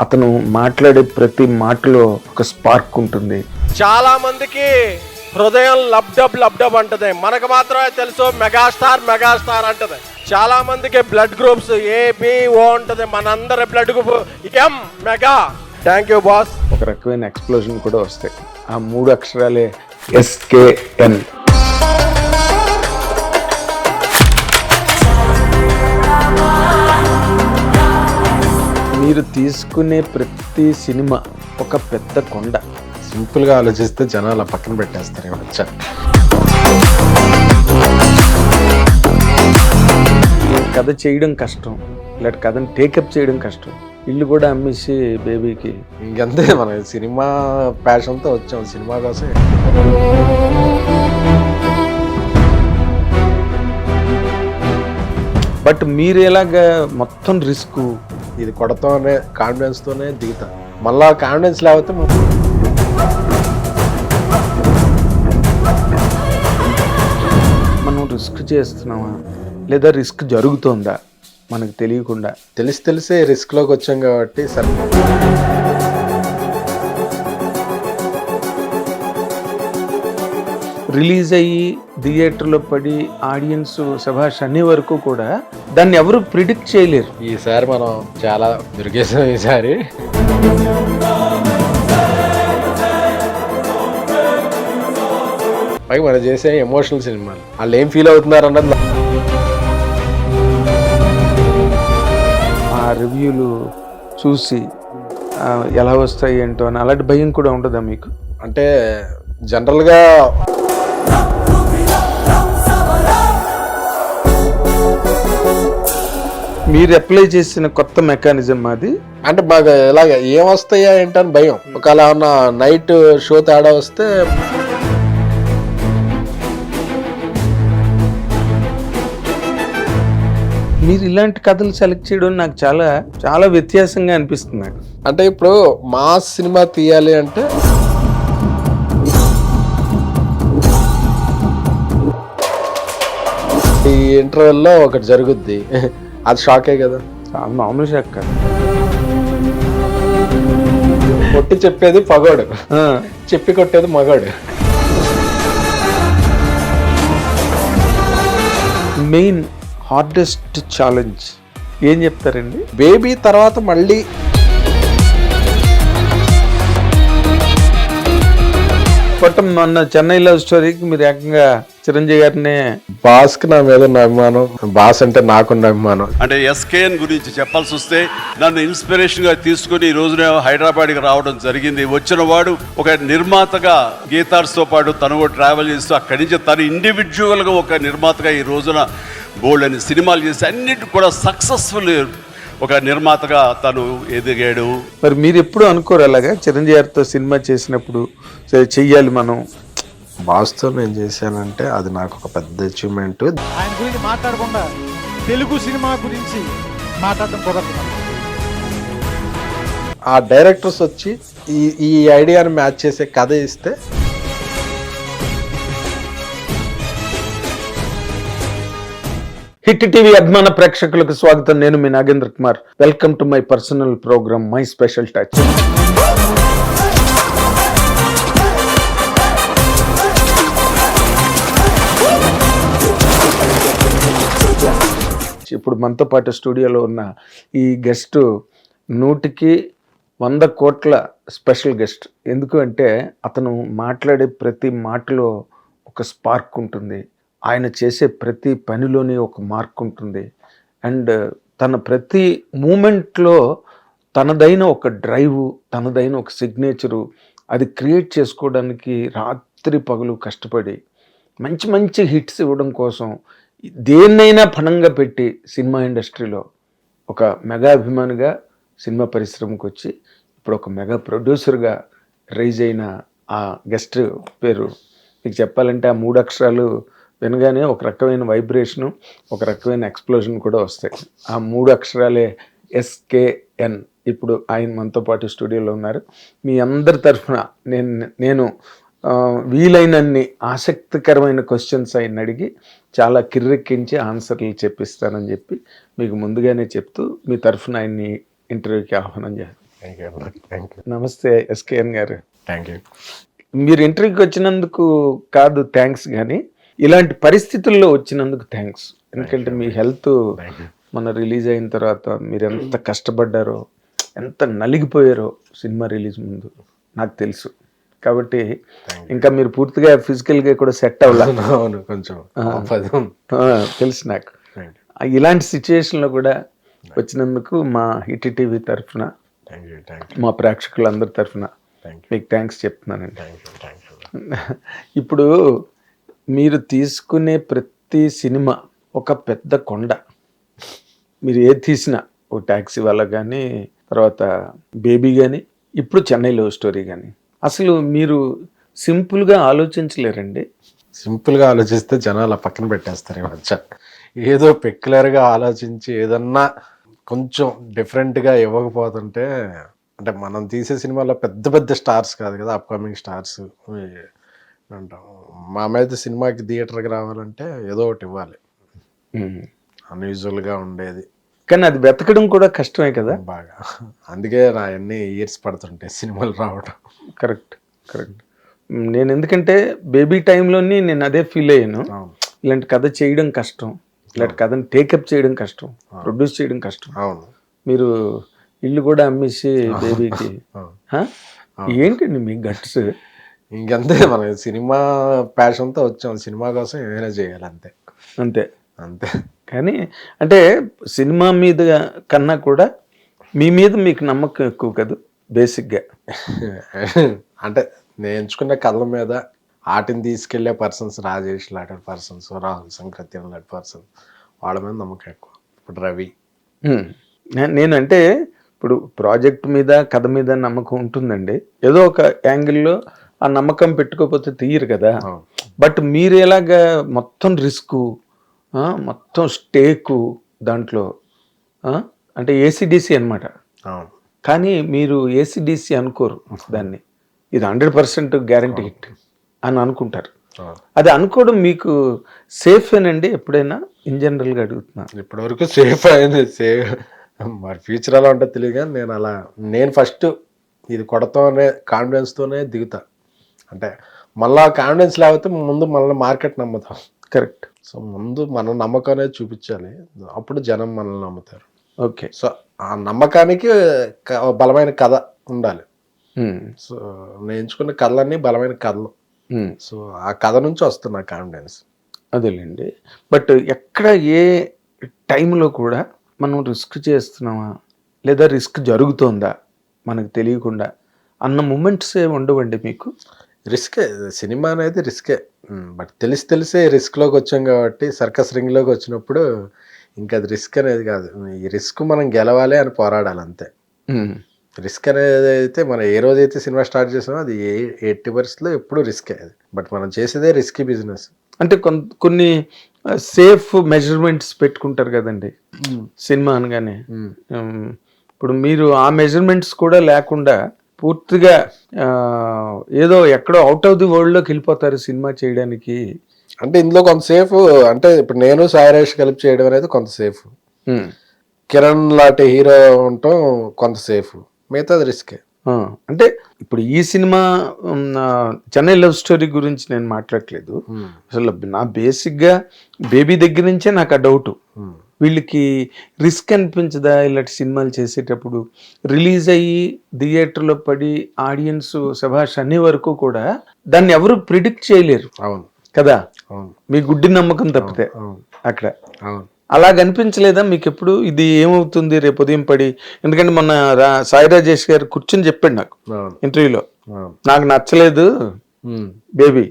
అతను మాట్లాడే ప్రతి మాటలో ఒక స్పార్క్ ఉంటుంది. చాలా మందికి హృదయం లబ్డబ్ అంటది, మనకు మాత్రమే తెలుసు మెగాస్టార్ అంటది. చాలా మందికి బ్లడ్ గ్రూప్స్ ఏబిఓ ఉంటది, మనందరి blood group M mega. Thank you boss. ఒక రకమైన ఎక్స్ప్లోజన్ కూడా వస్తాయి. ఆ 3 అక్షరాలే SKN. మీరు తీసుకునే ప్రతి సినిమా ఒక పెద్ద కొండ. సింపుల్గా ఆలోచిస్తే జనాలు పక్కన పెట్టేస్తారు. వచ్చా కథ చేయడం కష్టం, ఇలాంటి కథను టేకప్ చేయడం కష్టం. ఇల్లు కూడా అమ్మేసి బేబీకి ఇంకంతే. మనం సినిమా ప్యాషన్తో వచ్చాం, సినిమా కోసం. బట్ మీరు ఎలాగా మొత్తం రిస్క్ ఇది కొడతానే కాన్ఫిడెన్స్తోనే దిగుతా. మళ్ళా కాన్ఫిడెన్స్ లేకపోతే మనం రిస్క్ చేస్తున్నామా లేదా రిస్క్ జరుగుతుందా మనకు తెలియకుండా? తెలిసే రిస్క్లోకి వచ్చాం కాబట్టి సరే. రిలీజ్ అయ్యి థియేటర్లో పడి ఆడియన్స్ శభాష్ అనే వరకు కూడా దాన్ని ఎవరు ప్రిడిక్ట్ చేయలేరు. ఈసారి మనం చాలా దొరికేసాం. ఈసారి పైగా మనం చేసే ఎమోషనల్ సినిమాలు వాళ్ళు ఏం ఫీల్ అవుతున్నారు అన్నది. ఆ రివ్యూలు చూసి ఎలా వస్తాయి ఏంటో అని అలాంటి భయం కూడా ఉంటుందా మీకు? అంటే జనరల్గా మీరు అప్లై చేసిన కొత్త మెకానిజం అది. అంటే బాగా ఎలాగ ఏమొస్తాయా ఏంటని భయం. ఒకవేళ ఏమన్నా నైట్ షో తేడా వస్తే మీరు ఇలాంటి కథలు సెలెక్ట్ చేయడం నాకు చాలా చాలా వ్యత్యాసంగా అనిపిస్తుంది. అంటే ఇప్పుడు మాస్ సినిమా తీయాలి అంటే ఈ ఇంటర్వెల్లో ఒకటి జరుగుద్ది, అది షాకే కదా. చాలా మామూలు షాక్ కాదు. కొట్టి చెప్పేది పగోడు, చెప్పి కొట్టేది మగోడు. మెయిన్ హార్డెస్ట్ ఛాలెంజ్ ఏం చెప్తారండి? బేబీ తర్వాత మళ్ళీ కొట్టం మొన్న చెన్నై లవ్ స్టోరీకి మీరు ఏకంగా చిరంజీవి గారినే బాస్కి నా మీద ఉన్న అభిమానం, బాస్ అంటే నాకున్న అభిమానం. అంటే SKN గురించి చెప్పాల్సి వస్తే నన్ను ఇన్స్పిరేషన్గా తీసుకుని ఈ రోజున హైదరాబాద్కి రావడం జరిగింది. వచ్చిన వాడు ఒక నిర్మాతగా గీతార్స్తో పాటు తను కూడా ట్రావెల్ చేస్తూ అక్కడి నుంచి తను ఇండివిజువల్గా ఒక నిర్మాతగా ఈ రోజున బోల్డ్ అని సినిమాలు చేసి అన్నిటి కూడా సక్సెస్ఫుల్ ఒక నిర్మాతగా తను ఎదిగాడు. మరి మీరు ఎప్పుడు అనుకోరు అలాగా చిరంజీవి గారితో సినిమా చేసినప్పుడు సరే చెయ్యాలి మనం? బాస్తో నేను చేశానంటే అది నాకు ఒక పెద్ద అచీవ్మెంట్. ఆయన గురించి మాట్లాడకుండా తెలుగు సినిమా గురించి మాట్లాడడం కుదరదు. ఆ డైరెక్టర్స్ వచ్చి ఈ ఐడియాని మ్యాచ్ చేసే కథ ఇస్తే హిట్ టీవీ అభిమాన ప్రేక్షకులకు స్వాగతం. నేను మీ Nagendra Kumar. Welcome to my personal programme my special touch. ఇప్పుడు మనతో పాటు స్టూడియోలో ఉన్న ఈ గెస్ట్ 100 కోట్ల స్పెషల్ గెస్ట్. ఎందుకు అంటే అతను మాట్లాడే ప్రతి మాటలో ఒక స్పార్క్ ఉంటుంది, ఆయన చేసే ప్రతి పనిలోని ఒక మార్క్ ఉంటుంది, అండ్ తన ప్రతి మూమెంట్లో తనదైన ఒక డ్రైవ్, తనదైన ఒక సిగ్నేచరు అది క్రియేట్ చేసుకోవడానికి రాత్రి పగలు కష్టపడి మంచి మంచి హిట్స్ ఇవ్వడం కోసం దేన్నైనా పణంగా పెట్టి సినిమా ఇండస్ట్రీలో ఒక మెగా అభిమానిగా సినిమా పరిశ్రమకు వచ్చి ఇప్పుడు ఒక మెగా ప్రొడ్యూసర్గా రైజ్ అయిన ఆ గెస్ట్ పేరు మీకు చెప్పాలంటే ఆ 3 అక్షరాలు వినగానే ఒక రకమైన వైబ్రేషను, ఒక రకమైన ఎక్స్ప్లోజన్ కూడా వస్తాయి. ఆ 3 అక్షరాలే SKN. ఇప్పుడు ఆయన మనతో పాటు స్టూడియోలో ఉన్నారు. మీ అందరి తరఫున నేను వీలైనన్ని ఆసక్తికరమైన క్వశ్చన్స్ ఆయన అడిగి చాలా కిర్రెక్కించి ఆన్సర్లు చెప్పిస్తానని చెప్పి మీకు ముందుగానే చెప్తూ మీ తరఫున ఆయన్ని ఇంటర్వ్యూకి ఆహ్వానం చేస్తాను. Thank you. నమస్తే ఎస్కేఎన్ గారు. Thank you. మీరు ఇంటర్వ్యూకి వచ్చినందుకు కాదు థ్యాంక్స్, కానీ ఇలాంటి పరిస్థితుల్లో వచ్చినందుకు థ్యాంక్స్. ఎందుకంటే మీ హెల్త్ మన రిలీజ్ అయిన తర్వాత మీరు ఎంత కష్టపడ్డారో, ఎంత నలిగిపోయారో సినిమా రిలీజ్ ముందు నాకు తెలుసు. కాబట్టి ఇంకా మీరు పూర్తిగా ఫిజికల్గా కూడా సెట్ అవ్వాలి. అవును, కొంచెం తెలుసు నాకు. ఇలాంటి సిచ్యుయేషన్లో కూడా వచ్చినందుకు మా హిట్ టీవీ తరఫున, మా ప్రేక్షకులందరి తరఫున మీకు థ్యాంక్స్ చెప్తున్నానండి. ఇప్పుడు మీరు తీసుకునే ప్రతి సినిమా ఒక పెద్ద కొండ. మీరు ఏది తీసినా, ఓ ట్యాక్సీ వాళ్ళ కానీ, తర్వాత బేబీ కానీ, ఇప్పుడు చెన్నై లవ్ స్టోరీ కానీ, అసలు మీరు సింపుల్గా ఆలోచించలేరండి. సింపుల్గా ఆలోచిస్తే జనాలు పక్కన పెట్టేస్తారు ఈ మధ్య. ఏదో పెక్యులర్గా ఆలోచించి ఏదన్నా కొంచెం డిఫరెంట్గా ఇవ్వకపోతుంటే, అంటే మనం తీసే సినిమాలో పెద్ద పెద్ద స్టార్స్ కాదు కదా, అప్కమింగ్ స్టార్స్ అంటాం. మా మీద సినిమాకి థియేటర్కి రావాలంటే ఏదో ఒకటి ఇవ్వాలి, అన్యూజువల్గా ఉండేది. కానీ అది వెతకడం కూడా కష్టమే కదా బాగా. అందుకే నా అన్ని ఇయర్స్ పడుతుంటాయి సినిమాలు రావడం. Correct correct. నేను ఎందుకంటే బేబీ టైంలోని నేను అదే ఫీల్ అయ్యాను. ఇలాంటి కథ చేయడం కష్టం, ఇలాంటి కథను టేకప్ చేయడం కష్టం, ప్రొడ్యూస్ చేయడం కష్టం. అవును. మీరు ఇల్లు కూడా అమ్మేసి బేబీకి ఏంటండి మీ గట్స్? ఇంకంతే, మన సినిమా ప్యాషన్తో వచ్చాం, సినిమా కోసం ఏమైనా చేయాలి, అంతే అంతే అంతే. కానీ అంటే సినిమా మీద కన్నా కూడా మీ మీద మీకు నమ్మకం ఎక్కువ కదా బేసిక్గా. అంటే నేను ఎంచుకున్న కథల మీద ఆటిని తీసుకెళ్లే పర్సన్స్, రాజేష్ లాంటి పర్సన్స్, రాహుల్ సంక్రత్యం లాంటి పర్సన్స్, వాళ్ళ మీద నమ్మకం ఎక్కువ. ఇప్పుడు రవి, నేనంటే ఇప్పుడు ప్రాజెక్ట్ మీద కథ మీద నమ్మకం ఉంటుందండి. ఏదో ఒక యాంగిల్లో ఆ నమ్మకం పెట్టుకోకపోతే తీయరు కదా. బట్ మీరు ఎలాగా మొత్తం రిస్క్, మొత్తం స్టేకు దాంట్లో, అంటే ఏసీడీసీ అనమాట. కానీ మీరు ఏసీడీసీ అనుకోరు దాన్ని, ఇది 100% గ్యారంటీ హిట్ అని అనుకుంటారు. అది అనుకోవడం మీకు సేఫేనండి ఎప్పుడైనా? ఇన్ జనరల్గా అడుగుతున్నా. ఇప్పటివరకు సేఫ్ అయింది. మరి ఫ్యూచర్ ఎలా ఉంటుందో తెలియదు, కానీ నేను ఫస్ట్ ఇది కొడతానే కాన్ఫిడెన్స్తోనే దిగుతా. అంటే మళ్ళీ కాన్ఫిడెన్స్ లేకపోతే ముందు మళ్ళీ మార్కెట్ నమ్ముతాం. కరెక్ట్. సో ముందు మన నమ్మకం అనేది చూపించాలి, అప్పుడు జనం మనల్ని నమ్ముతారు. ఓకే. సో ఆ నమ్మకానికి బలమైన కథ ఉండాలి. సో నేను ఎంచుకున్న కథలన్నీ బలమైన కథలు. సో ఆ కథ నుంచి వస్తున్న కాన్ఫిడెన్స్. అదేలేండి. బట్ ఎక్కడ ఏ టైంలో కూడా మనం రిస్క్ చేస్తున్నామా లేదా రిస్క్ జరుగుతోందా మనకు తెలియకుండా అన్న మూమెంట్స్ ఉండవండి మీకు? రిస్కే, సినిమా అనేది రిస్కే. బట్ తెలిసే రిస్క్లోకి వచ్చాం కాబట్టి, సర్కస్ రింగ్లోకి వచ్చినప్పుడు ఇంకా అది రిస్క్ అనేది కాదు. ఈ రిస్క్ మనం గెలవాలి అని పోరాడాలి, అంతే. రిస్క్ అనేది అయితే మనం ఏ రోజైతే సినిమా స్టార్ట్ చేసామో అది 80% ఎప్పుడు రిస్కే అది. బట్ మనం చేసేదే రిస్కీ బిజినెస్. అంటే కొన్ని సేఫ్ మెజర్మెంట్స్ పెట్టుకుంటారు కదండి సినిమా అనగానే. ఇప్పుడు మీరు ఆ మెజర్మెంట్స్ కూడా లేకుండా పూర్తిగా ఏదో ఎక్కడో అవుట్ ఆఫ్ ది వరల్డ్లోకి వెళ్ళిపోతారు సినిమా చేయడానికి. అంటే ఇందులో కొంత సేఫ్, అంటే ఇప్పుడు నేను సాయిరేష్ కలిపి చేయడం అనేది కొంత సేఫ్, కిరణ్ లాంటి హీరో ఉండటం కొంత సేఫ్, మిగతాది రిస్కే. అంటే ఇప్పుడు ఈ సినిమా చెన్నై లవ్ స్టోరీ గురించి నేను మాట్లాడట్లేదు. అసలు నా బేసిక్గా బేబీ దగ్గర నుంచే నాకు ఆ డౌట్, వీళ్ళకి రిస్క్ అనిపించదా ఇలాంటి సినిమాలు చేసేటప్పుడు? రిలీజ్ అయ్యి థియేటర్లో పడి ఆడియన్స్ శభాష్ అనే వరకు కూడా దాన్ని ఎవరు ప్రిడిక్ట్ చేయలేరు. అవును కదా, మీ గుడ్డి నమ్మకం తప్పితే అక్కడ. అలా కనిపించలేదా మీకు ఎప్పుడు? ఇది ఏమవుతుంది రేపు ఉదయం పడి? ఎందుకంటే మొన్న సాయి రాజేష్ గారు కూర్చొని చెప్పాడు నాకు ఇంటర్వ్యూలో, నాకు నచ్చలేదు బేబీ,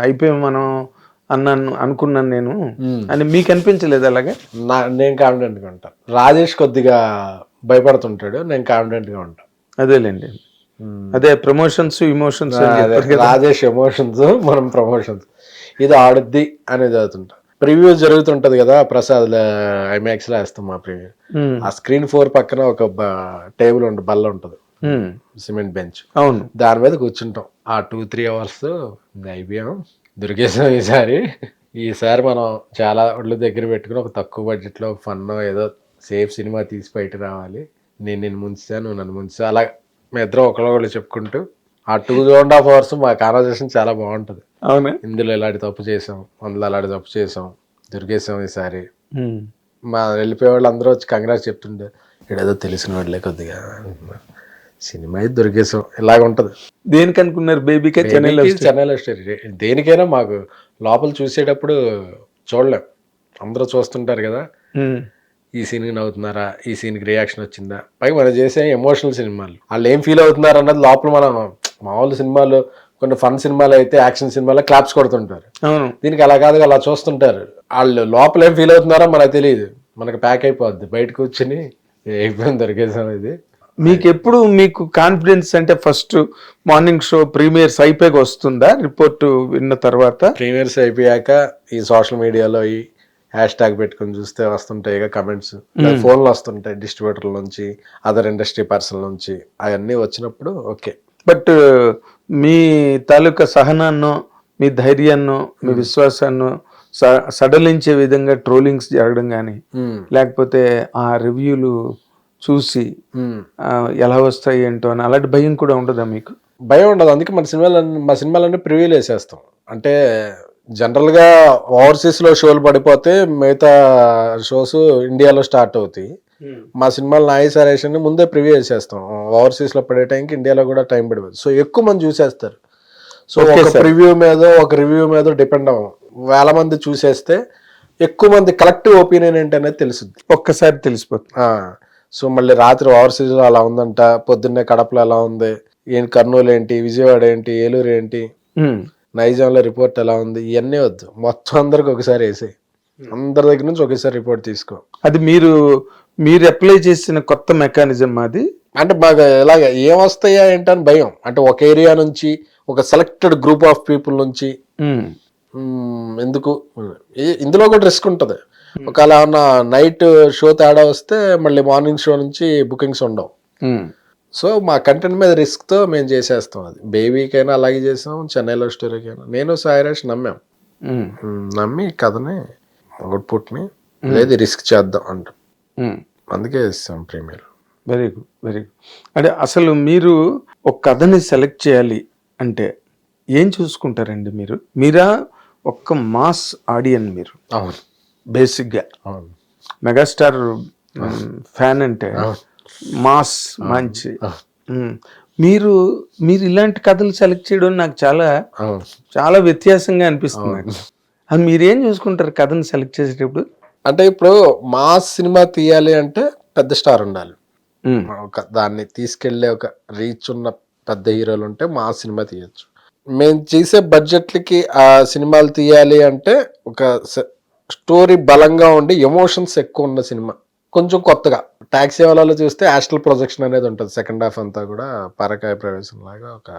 అయిపోయాం మనం అనుకున్నాను నేను అని. మీకు అనిపించలేదు అలాగే? నేను కాన్ఫిడెంట్గా ఉంటాను. రాజేష్ కొద్దిగా భయపడుతుంటాడు, నేను కాన్ఫిడెంట్గా ఉంటాను. అదేలేండి, అదే ప్రమోషన్స్ ఇమోషన్స్. రాజేష్ ఎమోషన్స్, మనం ప్రమోషన్స్. ఇది ఆడుద్ది అనేది చదువుతుంటా. ప్రివ్యూ జరుగుతుంటది కదా ప్రసాద్ ఐమాక్స్ లో వేస్తాం మా ప్రివ్యూ. ఆ స్క్రీన్ 4 పక్కన ఒక టేబుల్ ఉంటుంది, బల్ల ఉంటుంది, సిమెంట్ బెంచ్. అవును, దాని మీద కూర్చుంటాం. ఆ 2-3 అవర్స్ అయిపోయాం, దొరికేసాం. ఈసారి మనం చాలా ఒళ్ళు దగ్గర పెట్టుకుని ఒక తక్కువ బడ్జెట్ లో ఫన్ ఏదో సేఫ్ సినిమా తీసి బయట రావాలి, నేను నిన్ను ముంచా, నువ్వు నన్ను ముంచా, అలా మేము ఇద్దరం ఒకళ్ళు చెప్పుకుంటూ ఆ 2.5 hours మా కాన్వర్సేషన్ చాలా బాగుంటుంది. అవునా? ఇందులో ఇలాంటి తప్పు చేసాం, అందులో అలాంటి తప్పు చేసాం, దొరికేసాం ఈసారి. మా వెళ్ళిపోయే వాళ్ళు అందరూ వచ్చి కంగ్రాట్స్ చెప్తుండే, ఇక్కడేదో తెలిసిన వాళ్ళే కొద్దిగా సినిమా అయితే దొరికేసాం, ఇలాగ ఉంటుంది. దేనికి అనుకున్నారు బేబీకే? చెన్నైలో చెన్నైలో స్టోరీ. దేనికైనా మాకు లోపల చూసేటప్పుడు చూడలేం, అందరూ చూస్తుంటారు కదా, ఈ సీన్కి నవ్వుతున్నారా, ఈ సీన్కి రియాక్షన్ వచ్చిందా, పైగా మనం చేసే ఎమోషనల్ సినిమాలు వాళ్ళు ఏం ఫీల్ అవుతున్నారు అన్నది లోపల. మనం మామూలు సినిమాలు, కొన్ని ఫన్ సినిమాలు అయితే, యాక్షన్ సినిమాలో క్లాప్స్ కొడుతుంటారు, దీనికి అలా కాదు, అలా చూస్తుంటారు. వాళ్ళు లోపల ఏం ఫీల్ అవుతున్నారో మనకు తెలియదు, మనకు ప్యాక్ అయిపోద్ది, బయట కూర్చొని అయిపోయింది దొరికేసాం. ఇది మీకు ఎప్పుడు మీకు కాన్ఫిడెన్స్ అంటే ఫస్ట్ మార్నింగ్ షో ప్రీమియర్స్ అయిపోయాక వస్తుందా రిపోర్ట్ విన్న తర్వాత? ప్రీమియర్స్ అయిపోయాక ఈ సోషల్ మీడియాలో ఈ హ్యాష్ ట్యాగ్ పెట్టుకుని చూస్తే వస్తుంటాయి కమెంట్స్, ఫోన్లు వస్తుంటాయి డిస్ట్రిబ్యూటర్ల నుంచి, అదర్ ఇండస్ట్రీ పర్సన్ నుంచి, అవన్నీ వచ్చినప్పుడు ఓకే. బట్ మీ తాలూకా సహనాన్నో, మీ ధైర్యాన్నో, మీ విశ్వాసాన్నో సడలించే విధంగా ట్రోలింగ్స్ జరగడం కానీ, లేకపోతే ఆ రివ్యూలు చూసి ఎలా వస్తాయి ఏంటో అని అలాంటి భయం కూడా ఉండదా మీకు? భయం ఉండదు, అందుకే మా సినిమాలన్నీ ప్రివ్యూలు వేసేస్తాం. అంటే జనరల్గా ఓవర్సీస్లో షోలు పడిపోతే మిగతా షోస్ ఇండియాలో స్టార్ట్ అవుతాయి. మా సినిమాలు నాయి సరేషన్ ముందే ప్రివ్యూ వేసేస్తాం, ఓవర్సీస్లో పడే టైంకి ఇండియాలో కూడా టైం పడిపోతుంది. సో ఎక్కువ మంది చూసేస్తారు. సో ఒక రివ్యూ మీద డిపెండ్ అవ్వం, వేల మంది చూసేస్తే ఎక్కువ మంది కలెక్టివ్ ఒపీనియన్ ఏంటనేది తెలుస్తుంది, ఒక్కసారి తెలిసిపోతుంది. సో మళ్ళీ రాత్రి ఓవర్సీస్లో అలా ఉందంట, పొద్దున్నే కడపలో ఎలా ఉంది, ఏంటి కర్నూలు ఏంటి, విజయవాడ ఏంటి, ఏలూరు ఏంటి, నైజాంలో రిపోర్ట్ ఎలా ఉంది, ఇవన్నీ వద్దు, మొత్తం అందరికి ఒకసారి వేసి అందరి దగ్గర నుంచి ఒకేసారి రిపోర్ట్ తీసుకో. అది మీరు అప్లై చేసిన కొత్త మెకానిజం అది. అంటే బాగా ఇలాగ ఏమొస్తాయా ఏంటని భయం, అంటే ఒక ఏరియా నుంచి ఒక సెలెక్టెడ్ గ్రూప్ ఆఫ్ పీపుల్ నుంచి ఎందుకు, ఇందులో కూడా రిస్క్ ఉంటుంది. ఒకవేళ ఏమన్నా నైట్ షో తేడా వస్తే మళ్ళీ మార్నింగ్ షో నుంచి బుకింగ్స్ ఉండవు. సో మా కంటెంట్ మీద రిస్క్తో మేము చేసేస్తాం. అది బేబీకైనా అలాగే చేసాం, చెన్నైలో స్టోరీకైనా. నేను సాయిరాజ్ నమ్మి కథని అవుట్పుట్ని లేదు రిస్క్ చేద్దాం అంట, అందుకే ఇస్తాం premiere. Very good, very good. అంటే అసలు మీరు ఒక కథని సెలెక్ట్ చేయాలి అంటే ఏం చూసుకుంటారండి? మీరా ఒక్క మాస్ ఆడియన్ మీరు? అవును, బేసిక్గా అవును. మెగాస్టార్ ఫ్యాన్ అంటే మాస్ మంచి. మీరు ఇలాంటి కథలు సెలెక్ట్ చేయడం నాకు చాలా వ్యత్యాసంగా అనిపిస్తుంది. అది మీరేం చూసుకుంటారు కథను సెలెక్ట్ చేసేటప్పుడు? అంటే ఇప్పుడు మాస్ సినిమా తీయాలి అంటే పెద్ద స్టార్ ఉండాలి, దాన్ని తీసుకెళ్లే ఒక రీచ్ ఉన్న పెద్ద హీరోలు ఉంటే మాస్ సినిమా తీయచ్చు. మేము చేసే బడ్జెట్లకి ఆ సినిమాలు తీయాలి అంటే ఒక స్టోరీ బలంగా ఉండి ఎమోషన్స్ ఎక్కువ ఉన్న సినిమా, కొంచెం కొత్తగా. టాక్సీ వాళ్ళలో చూస్తే యాస్ట్రల్ ప్రొజెక్షన్ అనేది ఉంటుంది, సెకండ్ హాఫ్ అంతా కూడా పరకాయ ప్రవేశం లాగా. ఒక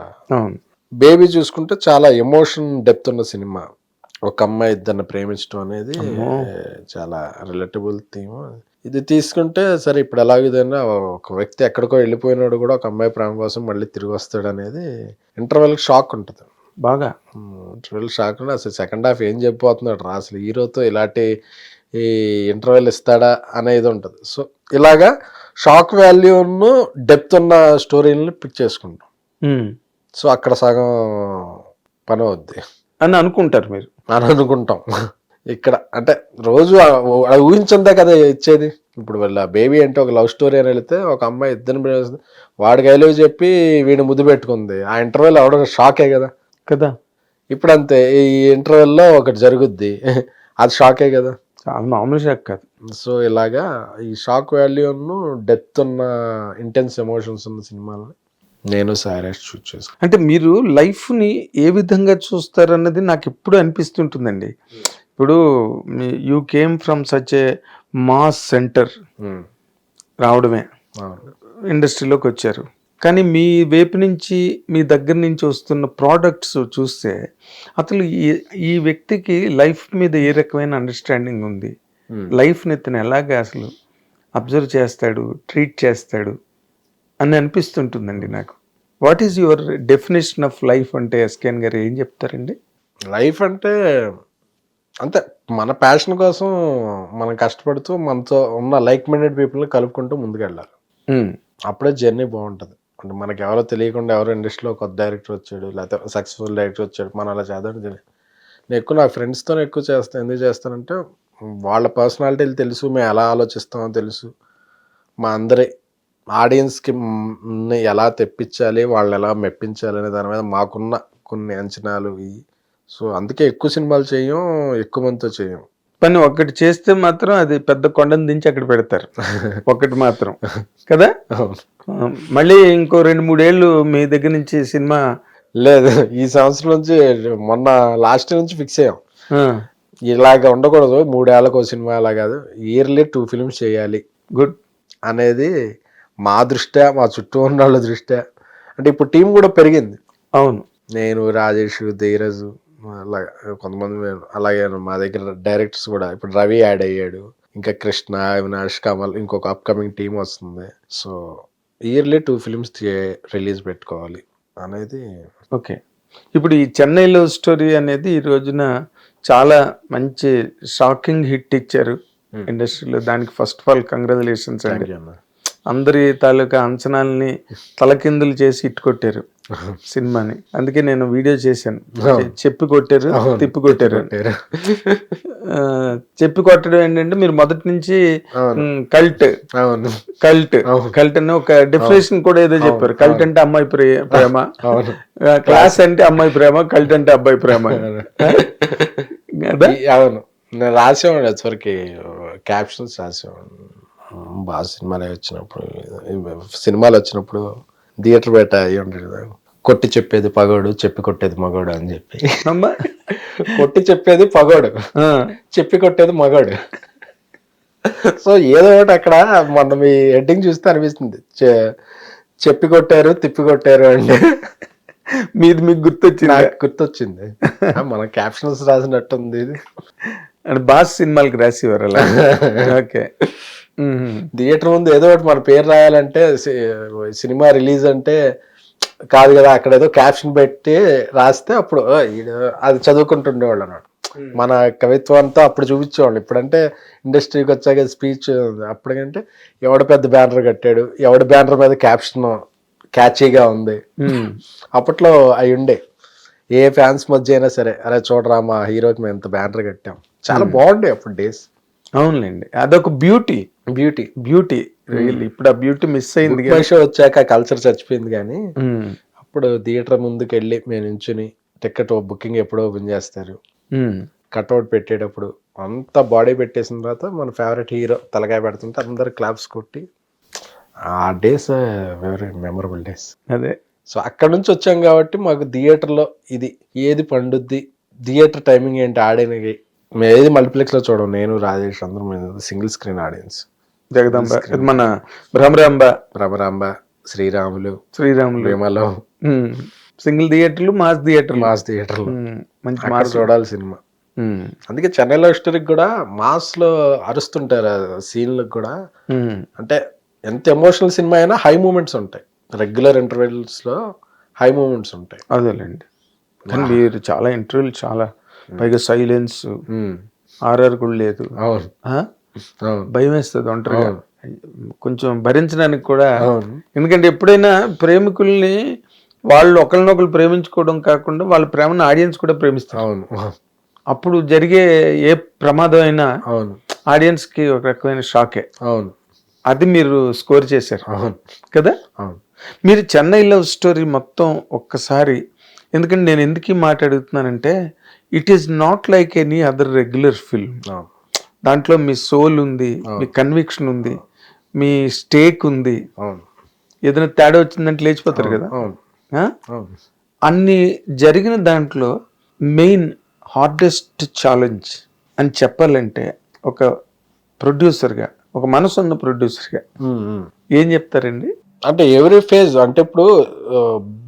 బేబీ చూసుకుంటే చాలా ఎమోషన్ డెప్త్ ఉన్న సినిమా. ఒక అమ్మాయి ఇద్దరిని ప్రేమించడం అనేది చాలా రిలేటబుల్ థీమ్. ఇది తీసుకుంటే సరే ఇప్పుడు ఎలాగైనా ఒక వ్యక్తి ఎక్కడికో వెళ్ళిపోయినాడు కూడా ఒక అమ్మాయి ప్రేమ కోసం మళ్ళీ తిరిగి వస్తాడు అనేది ఇంటర్వెల్ షాక్ ఉంటుంది బాగా. ఇంటర్వెల్ షాక్ ఉంటే అసలు సెకండ్ హాఫ్ ఏం చెప్పిపోతున్నాడు రా, అసలు హీరోతో ఇలాంటి ఈ ఇంటర్వెల్ ఇస్తాడా అనేది ఉంటుంది. సో ఇలాగా షాక్ వాల్యూను డెప్త్ ఉన్న స్టోరీని పిక్ చేసుకుంటాం. సో అక్కడ సగం పని అవుద్ది అని అనుకుంటారు మీరు? అని అనుకుంటాం. ఇక్కడ అంటే రోజు ఊహించందే కదా ఇచ్చేది. ఇప్పుడు వాళ్ళ బేబీ అంటే ఒక లవ్ స్టోరీ అని వెళితే ఒక అమ్మాయి ఇద్దరిని వాడికి ఐలవ్ చెప్పి వీడిని ముద్దు పెట్టుకుంది, ఆ ఇంటర్వెల్ అవడం షాకే కదా. ఇప్పుడు అంతే, ఈ ఇంటర్వెల్లో ఒకటి జరుగుద్ది, అది షాకే కదా, చాలా మామూలు షాక్ కాదు. సో ఇలాగా ఈ షాక్ వాల్యూను డెప్త్ ఉన్న ఇంటెన్స్ ఎమోషన్స్ ఉన్న సినిమాలని నేను సాయిరాజ్ చూస్ చేసుకున్నాను. అంటే మీరు లైఫ్ని ఏ విధంగా చూస్తారన్నది నాకు ఎప్పుడు అనిపిస్తుంటుందండి. ఇప్పుడు you came from such a mass centre, రావడమే ఇండస్ట్రీలోకి వచ్చారు. కానీ మీ వైపు నుంచి, మీ దగ్గర నుంచి వస్తున్న ప్రోడక్ట్స్ చూస్తే అసలు ఈ వ్యక్తికి లైఫ్ మీద ఏ రకమైన అండర్స్టాండింగ్ ఉంది, లైఫ్ని ఇతను ఎలాగ అసలు అబ్జర్వ్ చేస్తాడు, ట్రీట్ చేస్తాడు అని అనిపిస్తుంటుందండి నాకు. What is your definition of life అంటే ఎస్కేఎన్ గారు ఏం చెప్తారండి? లైఫ్ అంటే అంతే, మన ప్యాషన్ కోసం మనం కష్టపడుతూ మనతో ఉన్న లైక్ మైండెడ్ పీపుల్ని కలుపుకుంటూ ముందుకెళ్ళాలి. అప్పుడే జర్నీ బాగుంటుంది. అంటే మనకి ఎవరో తెలియకుండా ఎవరో ఇండస్ట్రీలో కొత్త డైరెక్టర్ వచ్చాడు, లేకపోతే సక్సెస్ఫుల్ డైరెక్టర్ వచ్చాడు, మనం అలా చేద్దాం. నేను ఎక్కువ నా ఫ్రెండ్స్తో ఎక్కువ చేస్తాను. ఎందుకు చేస్తానంటే వాళ్ళ పర్సనాలిటీలు తెలుసు, మేము ఎలా ఆలోచిస్తామో తెలుసు, మా అందరి ఆడియన్స్కి ఎలా తెప్పించాలి, వాళ్ళు ఎలా మెప్పించాలి అనే దాని మీద మాకున్న కొన్ని అంచనాలు ఇవి. సో అందుకే ఎక్కువ సినిమాలు చేయం, ఎక్కువ మందితో చేయం. పని ఒక్కటి చేస్తే మాత్రం అది పెద్ద కొండను దించి అక్కడ పెడతారు, ఒకటి మాత్రం కదా. మళ్ళీ ఇంకో 2-3 ఏళ్ళు మీ దగ్గర నుంచి సినిమా లేదు. ఈ సంవత్సరం నుంచి మొన్న లాస్ట్ నుంచి ఫిక్స్ అయ్యాం, ఇలాగ ఉండకూడదు, 3 ఏళ్ళకు సినిమా అలా కాదు, ఇయర్లీ 2 ఫిల్మ్స్ చేయాలి గుడ్ అనేది మా దృష్ట్యా, మా చుట్టూ ఉన్న వాళ్ళ దృష్ట్యా. అంటే ఇప్పుడు టీం కూడా పెరిగింది. అవును, నేను, రాజేష్, ధీరజ్, అలా కొంతమంది, అలాగే మా దగ్గర డైరెక్టర్స్ కూడా ఇప్పుడు రవి యాడ్ అయ్యాడు, ఇంకా కృష్ణ, అవినాష్, కమల్, ఇంకొక అప్కమింగ్ టీం వస్తుంది. సో ఇయర్లీ 2 ఫిల్మ్స్ రిలీజ్ పెట్టుకోవాలి అనేది. ఓకే. ఇప్పుడు ఈ చెన్నై లవ్ స్టోరీ అనేది ఈ రోజున చాలా మంచి షాకింగ్ హిట్ ఇచ్చారు ఇండస్ట్రీలో. దానికి ఫస్ట్ ఆఫ్ ఆల్ కంగ్రాచులేషన్స్ అండి. అందరి తాలూకా అంచనాలని తలకిందులు చేసి ఇట్టుకొట్టారు సినిమాని. అందుకే నేను వీడియో చేశాను, చెప్పి కొట్టారు, తిప్పి కొట్టారు. చెప్పి కొట్టడం ఏంటంటే మీరు మొదటి నుంచి కల్ట్ అని ఒక డెఫినేషన్ కూడా ఏదో చెప్పారు. కల్ట్ అంటే అమ్మాయి ప్రేమ, క్లాస్ అంటే అమ్మాయి ప్రేమ, కల్ట్ అంటే అబ్బాయి ప్రేమ కదా. అవును, నేను రాసేవాడు చివరికి క్యాప్షన్స్ రాసేవాడు. బాగా సినిమాలు వచ్చినప్పుడు థియేటర్ బయట అయ్యి ఉంటుంది కదా, కొట్టి చెప్పేది పగోడు, చెప్పి కొట్టేది మగోడు అని చెప్పి. కొట్టి చెప్పేది పగోడు, చెప్పి కొట్టేది మగోడు. సో ఏదో ఒకటి అక్కడ మొన్న మీ హెడ్డింగ్ చూస్తే అనిపిస్తుంది, చెప్పి కొట్టారు, తిప్పి కొట్టారు అంటే మీది మీకు గుర్తొచ్చింది. మన క్యాప్షన్స్ రాసినట్టుంది ఇది. అంటే బాస్ సినిమాలకి రాసేవారు అలా. ఓకే. థియేటర్ ముందు ఏదో ఒకటి మన పేరు రాయాలంటే, సినిమా రిలీజ్ అంటే కాదు కదా, అక్కడ ఏదో క్యాప్షన్ పెట్టి రాస్తే అప్పుడు అది చదువుకుంటుండేవాళ్ళు అన్నమాట. మన కవిత్వం అంతా అప్పుడు చూపించేవాళ్ళు. ఇప్పుడంటే ఇండస్ట్రీకి వచ్చాక స్పీచ్, అప్పటికంటే ఎవడు పెద్ద బ్యానర్ కట్టాడు, ఎవడి బ్యానర్ మీద క్యాప్షన్ క్యాచీగా ఉంది. అప్పట్లో అవి ఉండే, ఏ ఫ్యాన్స్ మధ్య అయినా సరే, అరే చూడరా మా హీరోకి మేము ఎంత బ్యానర్ కట్టాం, చాలా బాగుండే అప్పుడు డేస్. అవునులేండి, అదొక బ్యూటీ. ఇప్పుడు ఆ బ్యూటీ మిస్ అయింది. షో వచ్చాక కల్చర్ చచ్చిపోయింది. కానీ అప్పుడు థియేటర్ ముందుకు వెళ్ళి మేము నించుని టికెట్ బుకింగ్ ఎప్పుడు ఓపెన్ చేస్తారు, కట్అవుట్ పెట్టేటప్పుడు అంతా బాడీ పెట్టేసిన తర్వాత మన ఫేవరెట్ హీరో తలకాయ పెడుతుంటే అందరు క్లాప్స్ కొట్టి, ఆ డేస్ వెరీ మెమరబుల్ డేస్. అదే. సో అక్కడ నుంచి వచ్చాం కాబట్టి మాకు థియేటర్లో ఇది ఏది పండుద్ది, థియేటర్ టైమింగ్ ఏంటి, ఆడేనకి మేము ఏది మల్టీప్లెక్స్ లో చూడం. నేను, రాజేష్ అందరం సింగిల్ స్క్రీన్ ఆడియన్స్. జగదాంబ, మన భ్రమరాంబ, శ్రీరాములు, విమలో సింగిల్ థియేటర్లు, మాస్ థియేటర్లు మంచి మాస్ చూడాలి సినిమా. అందుకే చెన్నైలో హిస్టరీకి కూడా మాస్ లో అరుస్తుంటారు సీన్లకు కూడా. అంటే ఎంత ఎమోషనల్ సినిమా అయినా హై మూమెంట్స్ ఉంటాయి, రెగ్యులర్ ఇంటర్వెల్స్ లో హై మూమెంట్స్ ఉంటాయి. అదేలేండి. కానీ మీరు చాలా ఇంటర్వ్యూలు, చాలా పైగా సైలెన్స్, ఆర్ఆర్ కూడా లేదు. భయం వేస్తుంది ఒంటరిగా, కొంచెం భరించడానికి కూడా. ఎందుకంటే ఎప్పుడైనా ప్రేమికుల్ని వాళ్ళు ఒకరినొకరు ప్రేమించుకోవడం కాకుండా వాళ్ళ ప్రేమను ఆడియన్స్ కూడా ప్రేమిస్తారు. అప్పుడు జరిగే ఏ ప్రమాదం అయినా ఆడియన్స్ కి ఒక రకమైన షాకే. అది మీరు స్కోర్ చేశారు కదా. మీరు చెన్నై లవ్ స్టోరీ మొత్తం ఒక్కసారి, ఎందుకంటే నేను ఎందుకు మాట్లాడుతున్నానంటే, it is not like any other regular film. దాంట్లో మీ సోల్ ఉంది, మీ కన్విక్షన్ ఉంది, మీ స్టేక్ ఉంది. ఏదైనా తేడా వచ్చిందంటే లేచిపోతారు కదా. అన్ని జరిగిన దాంట్లో మెయిన్ హార్డెస్ట్ ఛాలెంజ్ అని చెప్పాలంటే, ఒక ప్రొడ్యూసర్గా, ఒక మనసున్న ప్రొడ్యూసర్గా ఏం చెప్తారండి? అంటే ఎవ్రీ ఫేజ్, అంటే ఇప్పుడు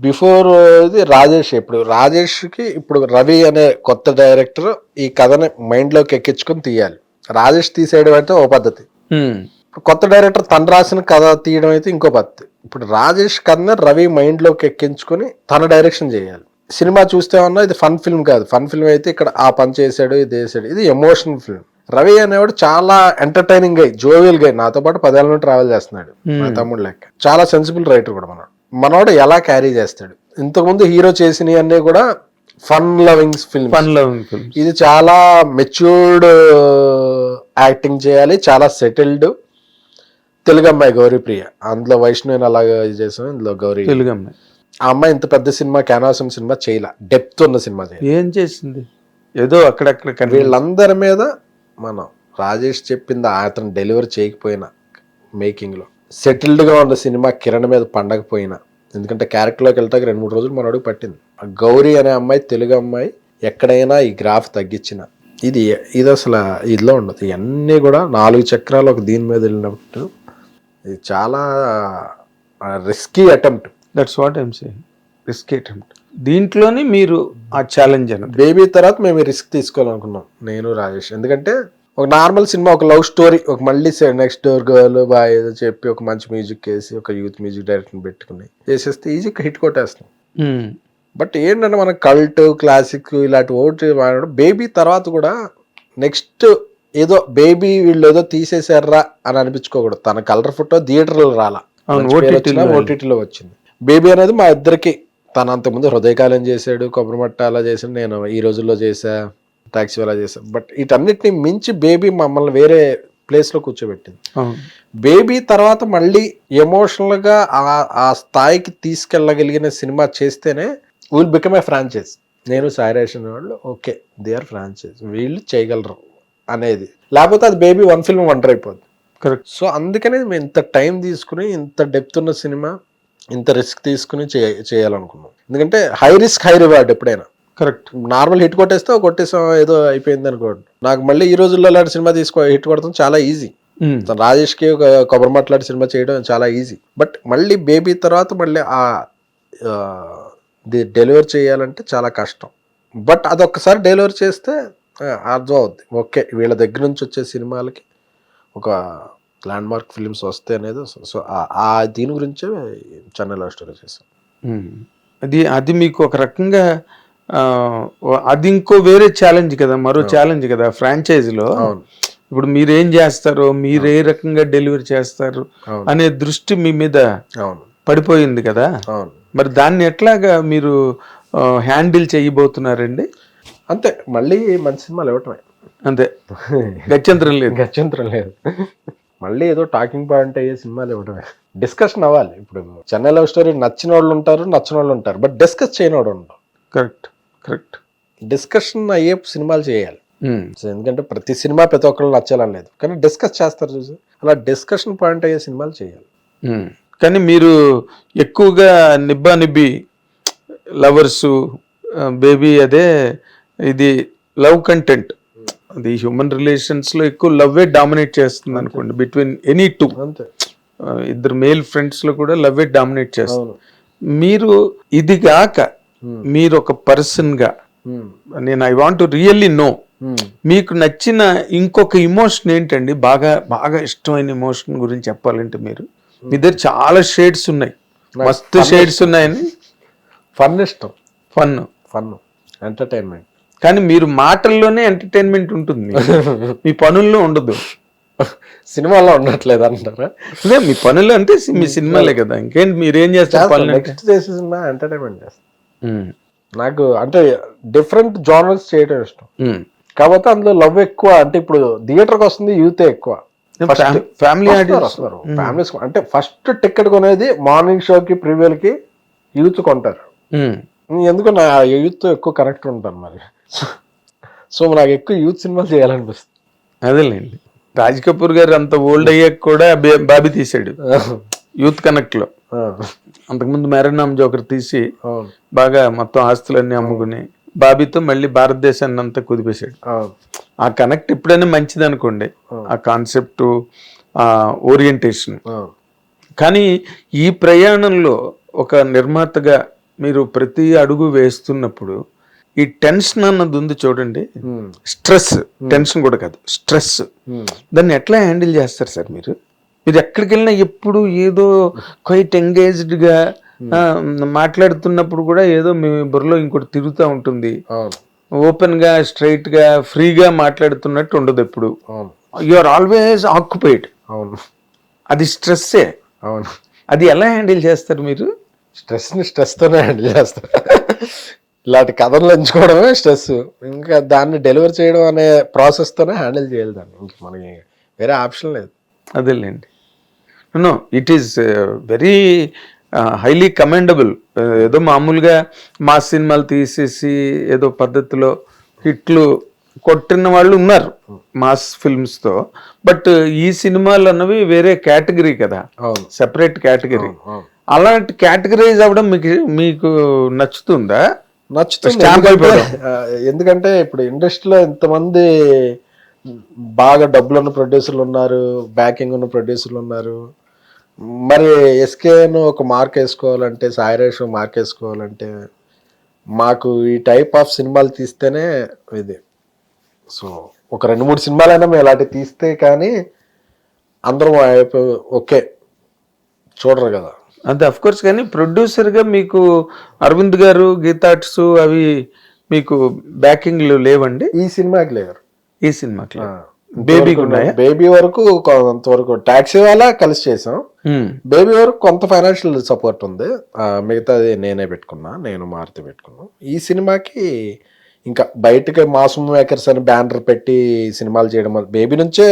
బిఫోర్ ఇది రాజేష్, ఇప్పుడు రాజేష్కి ఇప్పుడు రవి అనే కొత్త డైరెక్టర్ ఈ కథని మైండ్లోకి ఎక్కించుకొని తీయాలి. రాజేష్ తీసేయడం అయితే ఓ పద్ధతి, కొత్త డైరెక్టర్ తను రాసిన కథ తీయడం అయితే ఇంకో పద్ధతి. ఇప్పుడు రాజేష్ కథని రవి మైండ్లోకి ఎక్కించుకొని తన డైరెక్షన్ చేయాలి. సినిమా చూస్తే అన్నా ఇది ఫన్ ఫిల్మ్ కాదు. ఫన్ ఫిల్మ్ అయితే ఇక్కడ ఆ పని చేశాడు, ఇది వేసాడు. ఇది ఎమోషనల్ ఫిల్మ్. రవి అనేవాడు చాలా ఎంటర్టైనింగ్ గా జోవియల్ గా నాతో పాటు 10 ఏళ్ళ నుండి ట్రావెల్ చేస్తున్నాడు మా తమ్ముడు లెక్క. చాలా సెన్సిబుల్ రైటర్ కూడా మనోడు ఎలా క్యారీ చేస్తాడు. ఇంతకుముందు హీరో చేసినవి అన్నీ కూడా ఫన్ లవింగ్ ఫిల్మ్. ఇది చాలా మెచ్యూర్డ్ యాక్టింగ్ చేయాలి, చాలా సెటిల్డ్. తెలుగు అమ్మాయి గౌరీప్రియ, అందులో వైష్ణవిని అలాగా చేసాం, ఇందులో గౌరీ తెలుగు అమ్మాయి. ఆ అమ్మాయి ఇంత పెద్ద సినిమా క్యాన్వాసం సినిమా చేయలే, డెప్త్ ఉన్న సినిమా చేయాలి. ఏం చేసింది? ఏదో అక్కడక్కడ వీళ్ళందరి మీద మనం రాజేష్ చెప్పింది అతను డెలివరీ చేయకపోయినా, మేకింగ్ లో సెటిల్డ్ గా ఉన్న సినిమా కిరణ్ మీద పండకపోయినా, ఎందుకంటే క్యారెక్టర్లోకి వెళ్తాక 2-3 రోజులు మన అడుగు పట్టింది. ఆ గౌరీ అనే అమ్మాయి తెలుగు అమ్మాయి ఎక్కడైనా ఈ గ్రాఫ్ తగ్గించిన ఇది అసలు ఇదిలో ఉండదు. ఇవన్నీ కూడా 4 చక్రాలు ఒక దీని మీద వెళ్ళినప్పుడు ఇది చాలా risky attempt. That's what I'm saying, risky attempt. దీంట్లోనే మీరు ఆ ఛాలెంజ్ అన్నది. బేబీ తర్వాత మేము రిస్క్ తీసుకోవాలనుకున్నాం నేను రాజేష్. ఎందుకంటే ఒక నార్మల్ సినిమా, ఒక లవ్ స్టోరీ, ఒక మళ్ళీ నెక్స్ట్ డోర్ గర్ల్ బాయ్ ఏదో చెప్పి ఒక మంచి మ్యూజిక్ వేసి ఒక యూత్ మ్యూజిక్ డైరెక్టర్ పెట్టుకుని చేసేస్తే ఈజీగా హిట్ కొట్టేస్తాం. బట్ ఏంటంటే మన కల్ట్ క్లాసిక్ ఇలాంటి ఓటి బేబీ తర్వాత కూడా నెక్స్ట్ ఏదో బేబీ వీళ్ళు ఏదో తీసేసారా అని అనిపించుకోకూడదు. తన కలర్ ఫోటో థియేటర్లో రాలా, ఓటీటీలో వచ్చింది. బేబీ అనేది మా ఇద్దరికి, తన అంతకుముందు హృదయకాలం చేశాడు, కొబ్బరిమట్ట అలా చేశాడు, నేను ఈ రోజుల్లో చేశా, టాక్సీ అలా చేశా. బట్ వీటన్నిటిని మించి బేబీ మమ్మల్ని వేరే ప్లేస్ లో కూర్చోబెట్టింది. బేబీ తర్వాత మళ్ళీ ఎమోషనల్ గా ఆ స్థాయికి తీసుకెళ్ళగలిగిన సినిమా చేస్తేనే విల్ బికమ్ ఏ ఫ్రాంచైజ్. నేను సాయిరాజ్ వాళ్ళు ఓకే దే ఆర్ ఫ్రాంచైజ్, వీళ్ళు చేయగలరు అనేది. లేకపోతే అది బేబీ 1 ఫిల్మ్ వండర్ అయిపోద్ది. కరెక్ట్. సో అందుకనే మేము ఇంత టైం తీసుకుని, ఇంత డెప్త్ ఉన్న సినిమా, ఇంత రిస్క్ తీసుకుని చేయాలనుకున్నాం. ఎందుకంటే హై రిస్క్ హై రివార్డ్ ఎప్పుడైనా. కరెక్ట్. నార్మల్ హిట్ కొట్టేస్తే కొట్టేసాం ఏదో అయిపోయింది అనుకోండి. నాకు మళ్ళీ ఈ రోజుల్లో అలాంటి సినిమా హిట్ కొడతాం చాలా ఈజీ. రాజేష్ కి ఒక కొబ్బరిమట్ట లాంటి సినిమా చేయడం చాలా ఈజీ. బట్ మళ్ళీ బేబీ తర్వాత మళ్ళీ ఆ డెలివర్ చేయాలంటే చాలా కష్టం. బట్ అదొక్కసారి డెలివర్ చేస్తే అర్థం అవుద్ది, ఓకే వీళ్ళ దగ్గర నుంచి వచ్చే సినిమాలకి ఒక ల్యాండ్ మార్క్ ఫిలిమ్స్ వస్తాయి అనేది. సో ఆ దీని గురించే చెన్నై లవ్ స్టోరీ చేశాం. అది మీకు ఒక రకంగా అది ఇంకో వేరే ఛాలెంజ్ కదా, మరో ఛాలెంజ్ కదా ఫ్రాంచైజీలో. ఇప్పుడు మీరేం చేస్తారో, మీరు ఏ రకంగా డెలివరీ చేస్తారు అనే దృష్టి మీ మీద పడిపోయింది కదా. మరి దాన్ని ఎట్లాగా మీరు హ్యాండిల్ చేయబోతున్నారండి? అంతే, మళ్ళీ మంచి సినిమాలు ఇవ్వటమే అంతే, గత్యంతరం లేదు. మళ్ళీ ఏదో టాకింగ్ పాయింట్ అయ్యే సినిమాలు ఇవ్వటమే. డిస్కషన్ అవ్వాలి. ఇప్పుడు చెన్నై లవ్ స్టోరీ నచ్చిన వాళ్ళు ఉంటారు, నచ్చిన వాళ్ళు ఉంటారు, బట్ డిస్కస్ చేయని వాడు ఉండవు. కరెక్ట్. డిస్కషన్ అయ్యే సినిమాలు చేయాలి. ఎందుకంటే ప్రతి సినిమా ప్రతి ఒక్కరు నచ్చాలని లేదు, కానీ డిస్కస్ చేస్తారు చూసి, అలా డిస్కషన్ పాయింట్ అయ్యే సినిమాలు చేయాలి. కానీ మీరు ఎక్కువగా నిబ్బి లవర్స్ బేబీ అదే ఇది లవ్ కంటెంట్, అది హ్యూమన్ రిలేషన్స్ లో ఎక్కువ లవ్వే డామినేట్ చేస్తుంది అనుకోండి. బిట్వీన్ ఎనీ టూ, ఇద్దరు మేల్ ఫ్రెండ్స్ లో కూడా లవ్వే డామినేట్ చేస్తుంది. మీరు ఇది కాక మీరు ఒక పర్సన్ గా, నేను I want to really know, మీకు నచ్చిన ఇంకొక ఇమోషన్ ఏంటండి? బాగా బాగా ఇష్టమైన ఇమోషన్ గురించి చెప్పాలంటే మీరు, మీ దగ్గర చాలా షేడ్స్ ఉన్నాయి, మస్తు షేడ్స్ ఉన్నాయని. ఫన్ ఇష్టం, ఫన్ ఎంటర్టైన్మెంట్. కానీ మీరు మాటల్లోనే ఎంటర్టైన్మెంట్ ఉంటుంది, మీ పనుల్లో ఉండదు. సినిమాలో ఉండట్లేదు అంటారా? మీ పనులు అంటే మీ సినిమాలే కదా, ఇంకేంటి మీరేం చేస్తారు? నెక్స్ట్ చేసే సినిమా ఎంటర్టైన్మెంట్ చేస్తాను. నాకు అంటే డిఫరెంట్ జానర్స్ చేయడం ఇష్టం. కాకపోతే అందులో లవ్ ఎక్కువ. అంటే ఇప్పుడు థియేటర్కి వస్తుంది యూతే ఎక్కువ, ఫ్యామిలీ ఫ్యామిలీస్. అంటే ఫస్ట్ టికెట్ కొనేది మార్నింగ్ షోకి ప్రీవియల్కి యూత్ కొంటారు. ఎందుకు నా యూత్ ఎక్కువ కనెక్ట్ ఉంటాను మరి. సో నాకు ఎక్కువ యూత్ సినిమాలు చేయాలనిపిస్తుంది. అదేలేండి, రాజ్ కపూర్ గారు అంత ఓల్డ్ అయ్యాక కూడా బాబీ తీసాడు యూత్ కనెక్ట్ లో. అంతకుముందు మేరనామ్ జోకర్ తీసి బాగా మొత్తం ఆస్తులన్నీ అమ్ముకుని బాబీతో మళ్ళీ భారతదేశాన్ని అంతా కుదిపేశాడు. ఆ కనెక్ట్ ఎప్పుడైనా మంచిది అనుకోండి, ఆ కాన్సెప్ట్, ఆ ఓరియంటేషన్. కానీ ఈ ప్రయాణంలో ఒక నిర్మాతగా మీరు ప్రతి అడుగు వేస్తున్నప్పుడు ఈ టెన్షన్ అన్నది ఉంది చూడండి, స్ట్రెస్, టెన్షన్ కూడా కాదు స్ట్రెస్, దాన్ని ఎట్లా హ్యాండిల్ చేస్తారు సార్ మీరు? మీరు ఎక్కడికి వెళ్ళినా ఎప్పుడు ఏదో క్వైట్ ఎంగేజ్డ్ గా మాట్లాడుతున్నప్పుడు కూడా ఏదో మీ బుర్రలో ఇంకోటి తిరుగుతూ ఉంటుంది. ఓపెన్గా స్ట్రైట్గా ఫ్రీగా మాట్లాడుతున్నట్టు ఉండదు ఎప్పుడు. అవును యు ఆర్ ఆల్వేస్ ఆక్యుపైడ్. అవును అది స్ట్రెస్సే. అవును. అది ఎలా హ్యాండిల్ చేస్తారు మీరు? స్ట్రెస్తోనే హ్యాండిల్ చేస్తారు. ఇలాంటి కథలు ఎంచుకోవడమే స్ట్రెస్. ఇంకా దాన్ని డెలివర్ చేయడం అనే ప్రాసెస్తోనే హ్యాండిల్ చేయాలి దాన్ని. ఇంక మనకి వేరే ఆప్షన్ లేదు. అదేలేండి. No, it is very highly commendable. ఏదో మామూలుగా మా సినిమాలు తీసేసి ఏదో పద్ధతిలో హిట్లు కొట్టిన వాళ్ళు ఉన్నారు మాస్ ఫిల్మ్స్తో. బట్ ఈ సినిమాలు అన్నవి వేరే కేటగిరీ కదా, అవును సెపరేట్ కేటగిరీ. అవును. అలాంటి కేటగిరైజ్ అవ్వడం మీకు నచ్చుతుందా? నచ్చుతుంది. Stamp అయిపోవడం. ఎందుకంటే ఇప్పుడు ఇండస్ట్రీలో ఇంతమంది బాగా డబ్బులు ఉన్న ప్రొడ్యూసర్లు ఉన్నారు, బ్యాకింగ్ ఉన్న ప్రొడ్యూసర్లు ఉన్నారు. మరి ఎస్కేను ఒక మార్క్ వేసుకోవాలంటే, సాయిరేష్ మార్క్ వేసుకోవాలంటే మాకు ఈ టైప్ ఆఫ్ సినిమాలు తీస్తేనే ఇది. సో ఒక 2-3 సినిమాలైనా మేము ఇలాంటివి తీస్తే కానీ అందరం ఓకే చూడరు కదా. అంతే అఫ్ కోర్స్. కానీ ప్రొడ్యూసర్గా మీకు అరవింద్ గారు, గీతాట్స్ అవి మీకు బ్యాకింగ్లు లేవండి ఈ సినిమాకి లేరు. ఈ సినిమాకి? బేబీకి ఉన్నాయా? బేబీ వరకు కొంతవరకు టాక్సీ వాళ్ళ కలిసి చేసాం. బేబీ వరకు కొంత ఫైనాన్షియల్ సపోర్ట్ ఉంది. మిగతాది నేనే పెట్టుకున్నా, నేను మారుతి పెట్టుకున్నాం. ఈ సినిమాకి ఇంకా బయటకి మాస్ మేకర్స్ అని బ్యానర్ పెట్టి సినిమాలు చేయడం, బేబీ నుంచే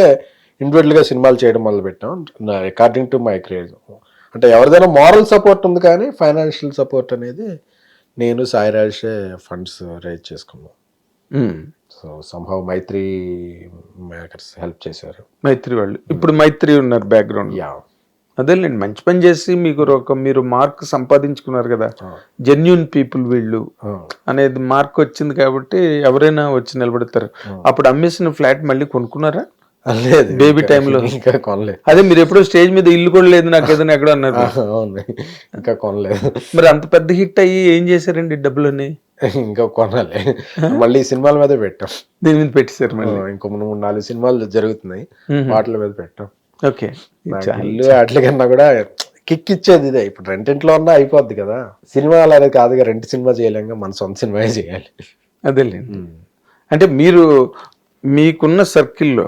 ఇండివిజువల్గా సినిమాలు చేయడం మొదలు పెట్టాం. According to my craze. అంటే ఎవరిదైనా మారల్ సపోర్ట్ ఉంది కానీ ఫైనాన్షియల్ సపోర్ట్ అనేది నేను సాయిరాజ్ ఫండ్స్ రైజ్ చేసుకున్నాం. సో సంహవ్ మైత్రి మేకర్స్ హెల్ప్ చేశారు. మైత్రి వాళ్ళు ఇప్పుడు మైత్రి ఉన్నారు బ్యాక్గ్రౌండ్. యా అదేలేండి, మంచి పని చేసి మీరు మార్క్ సంపాదించుకున్నారు కదా. జెన్యూన్ పీపుల్ వీళ్ళు అనేది మార్క్ వచ్చింది కాబట్టి ఎవరైనా వచ్చి నిలబడతారు. అప్పుడు అమ్మేసిన ఫ్లాట్ మళ్ళీ కొనుక్కున్నారా? లేదు, బేబీ టైంలో ఇంకా కొనలేదు. అదే మీరు ఎప్పుడో స్టేజ్ మీద ఇల్లు కూడా లేదు నాకు ఏదైనా ఎక్కడ అన్నారు. అవును, ఇంకా కొనలేదు. మరి అంత పెద్ద హిట్ అయ్యి ఏం చేశారండి డబ్బులని? ఇంకా కొనాలి. మళ్ళీ సినిమాల మీద పెట్టాం. దీని మీద పెట్టేశారు మళ్ళీ? ఇంకో 3-4 సినిమాలు జరుగుతున్నాయి, వాటి మీద పెట్టాం. ఓకే. ఇల్లు వాటి కన్నా కూడా కిక్ ఇచ్చేది ఇదే. ఇప్పుడు రెంటింట్లో ఉన్నా అయిపోద్ది కదా. సినిమా అనేది కాదుగా, రెంట్ సినిమా చేయలేక మన సొంత సినిమా చేయాలి. అదేలేండి. అంటే మీరు మీకున్న సర్కిల్లో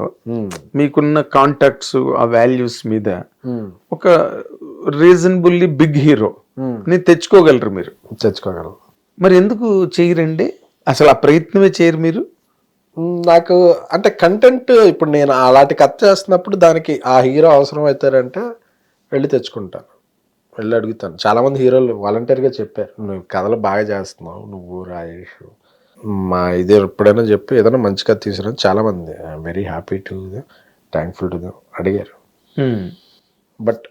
మీకున్న కాంటాక్ట్స్, ఆ వాల్యూస్ మీద ఒక రీజనబుల్లీ బిగ్ హీరో ని తెచ్చుకోగలరు మీరు? తెచ్చుకోగలరు. మరి ఎందుకు చేయరండి అసలు? ఆ ప్రయత్నమే చేయరు మీరు? నాకు అంటే కంటెంట్, ఇప్పుడు నేను అలాంటి కథ చేస్తున్నప్పుడు దానికి ఆ హీరో అవసరం అవుతారంటే వెళ్ళి తెచ్చుకుంటాను, వెళ్ళి అడుగుతాను. చాలామంది హీరోలు వాలంటీర్గా చెప్పారు, నువ్వు కథలు బాగా చేస్తున్నావు, నువ్వు రాజేష్ మా ఇది ఎప్పుడైనా చెప్పి ఏదైనా మంచి కథ తీసుకురా. చాలామంది I'm very happy to thankful to అడిగారు. బట్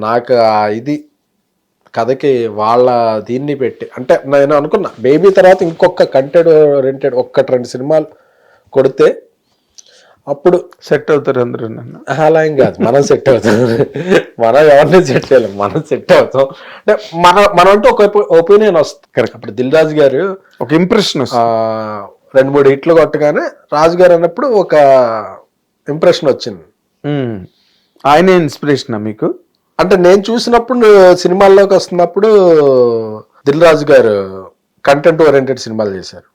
నాకు ఇది కథకి వాళ్ళ దీన్ని పెట్టి, అంటే నేను అనుకున్నా బేబీ తర్వాత ఇంకొక కంటెంట్ ఓరియంటెడ్ 1-2 సినిమాలు కొడితే అప్పుడు సెట్ అవుతారు అందరూ. నన్ను అలా ఏం కాదు, మనం సెట్ అవుతాం. మనం ఎవరిని సెట్ చేయలేం, మనం సెట్ అవుతాం. అంటే మనం అంటే ఒక ఒపీనియన్ వస్తుంది. కరెక్ట్. అప్పుడు దిల్ రాజు గారు ఒక ఇంప్రెషన్ 2-3 హిట్లు కొట్టగానే రాజు గారు అన్నప్పుడు ఒక ఇంప్రెషన్ వచ్చింది. ఆయనే ఇన్స్పిరేషనా మీకు? అంటే నేను చూసినప్పుడు సినిమాల్లోకి వస్తున్నప్పుడు దిల్ రాజు గారు కంటెంట్ ఓరియంటెడ్ సినిమాలు చేశారు.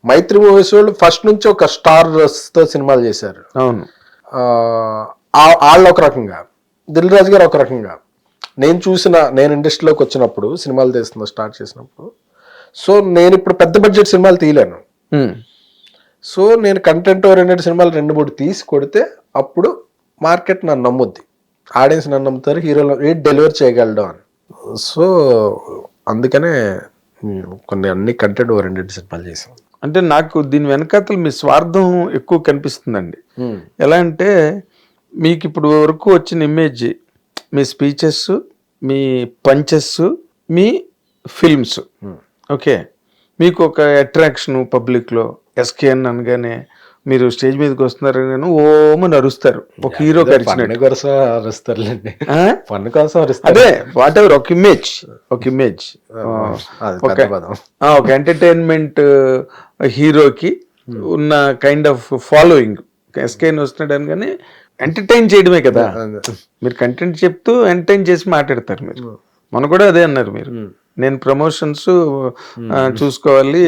మైత్రి మూవీస్ వాళ్ళు ఫస్ట్ నుంచి ఒక స్టార్స్ తో సినిమాలు చేశారు. అవును. వాళ్ళు ఒక రకంగా, దిల్ రాజు గారు ఒక రకంగా. నేను ఇండస్ట్రీలోకి వచ్చినప్పుడు సినిమాలు తీస్తున్నా స్టార్ట్ చేసినప్పుడు, సో నేను ఇప్పుడు పెద్ద బడ్జెట్ సినిమాలు తీయలేను. సో నేను కంటెంట్ ఓరియంటెడ్ సినిమాలు 2-3 తీసి కొడితే అప్పుడు మార్కెట్ నన్ను నమ్ముద్ది, ఆడియన్స్ నన్ను నమ్ముతారు, హీరోలు డెలివర్ చేయగలడు అని. సో అందుకనే కొన్ని అన్ని కంటెంట్ ఓరియంటెడ్ సినిమాలు చేసాం. అంటే నాకు దీని వెనకాతలు మీ స్వార్థం ఎక్కువ కనిపిస్తుందండి. ఎలా అంటే మీకు ఇప్పుడు వరకు వచ్చిన ఇమేజ్, మీ స్పీచెస్, మీ పంచెస్, మీ ఫిల్మ్స్, ఓకే, మీకు ఒక అట్రాక్షన్ పబ్లిక్లో. ఎస్కేఎన్ అనగానే మీరు స్టేజ్ మీదకి వస్తున్నారని ఓమని అరుస్తారు, ఒక హీరో పన్ను కోసం అరుస్తారులేండి, పన్ను కోసం అరుస్తారు. అదే వాట్ ఎవర్, ఒక ఇమేజ్ ఒక ఎంటర్టైన్మెంట్ హీరోకి ఉన్న కైండ్ ఆఫ్ ఫాలోయింగ్. ఎస్కేఎన్ వస్తున్నాడు అనగానే ఎంటర్టైన్ చేయడమే కదా, మీరు కంటెంట్ చెప్తూ ఎంటర్టైన్ చేసి మాట్లాడతారు మీరు. మన కూడా అదే అన్నారు మీరు. నేను ప్రమోషన్స్ చూసుకోవాలి,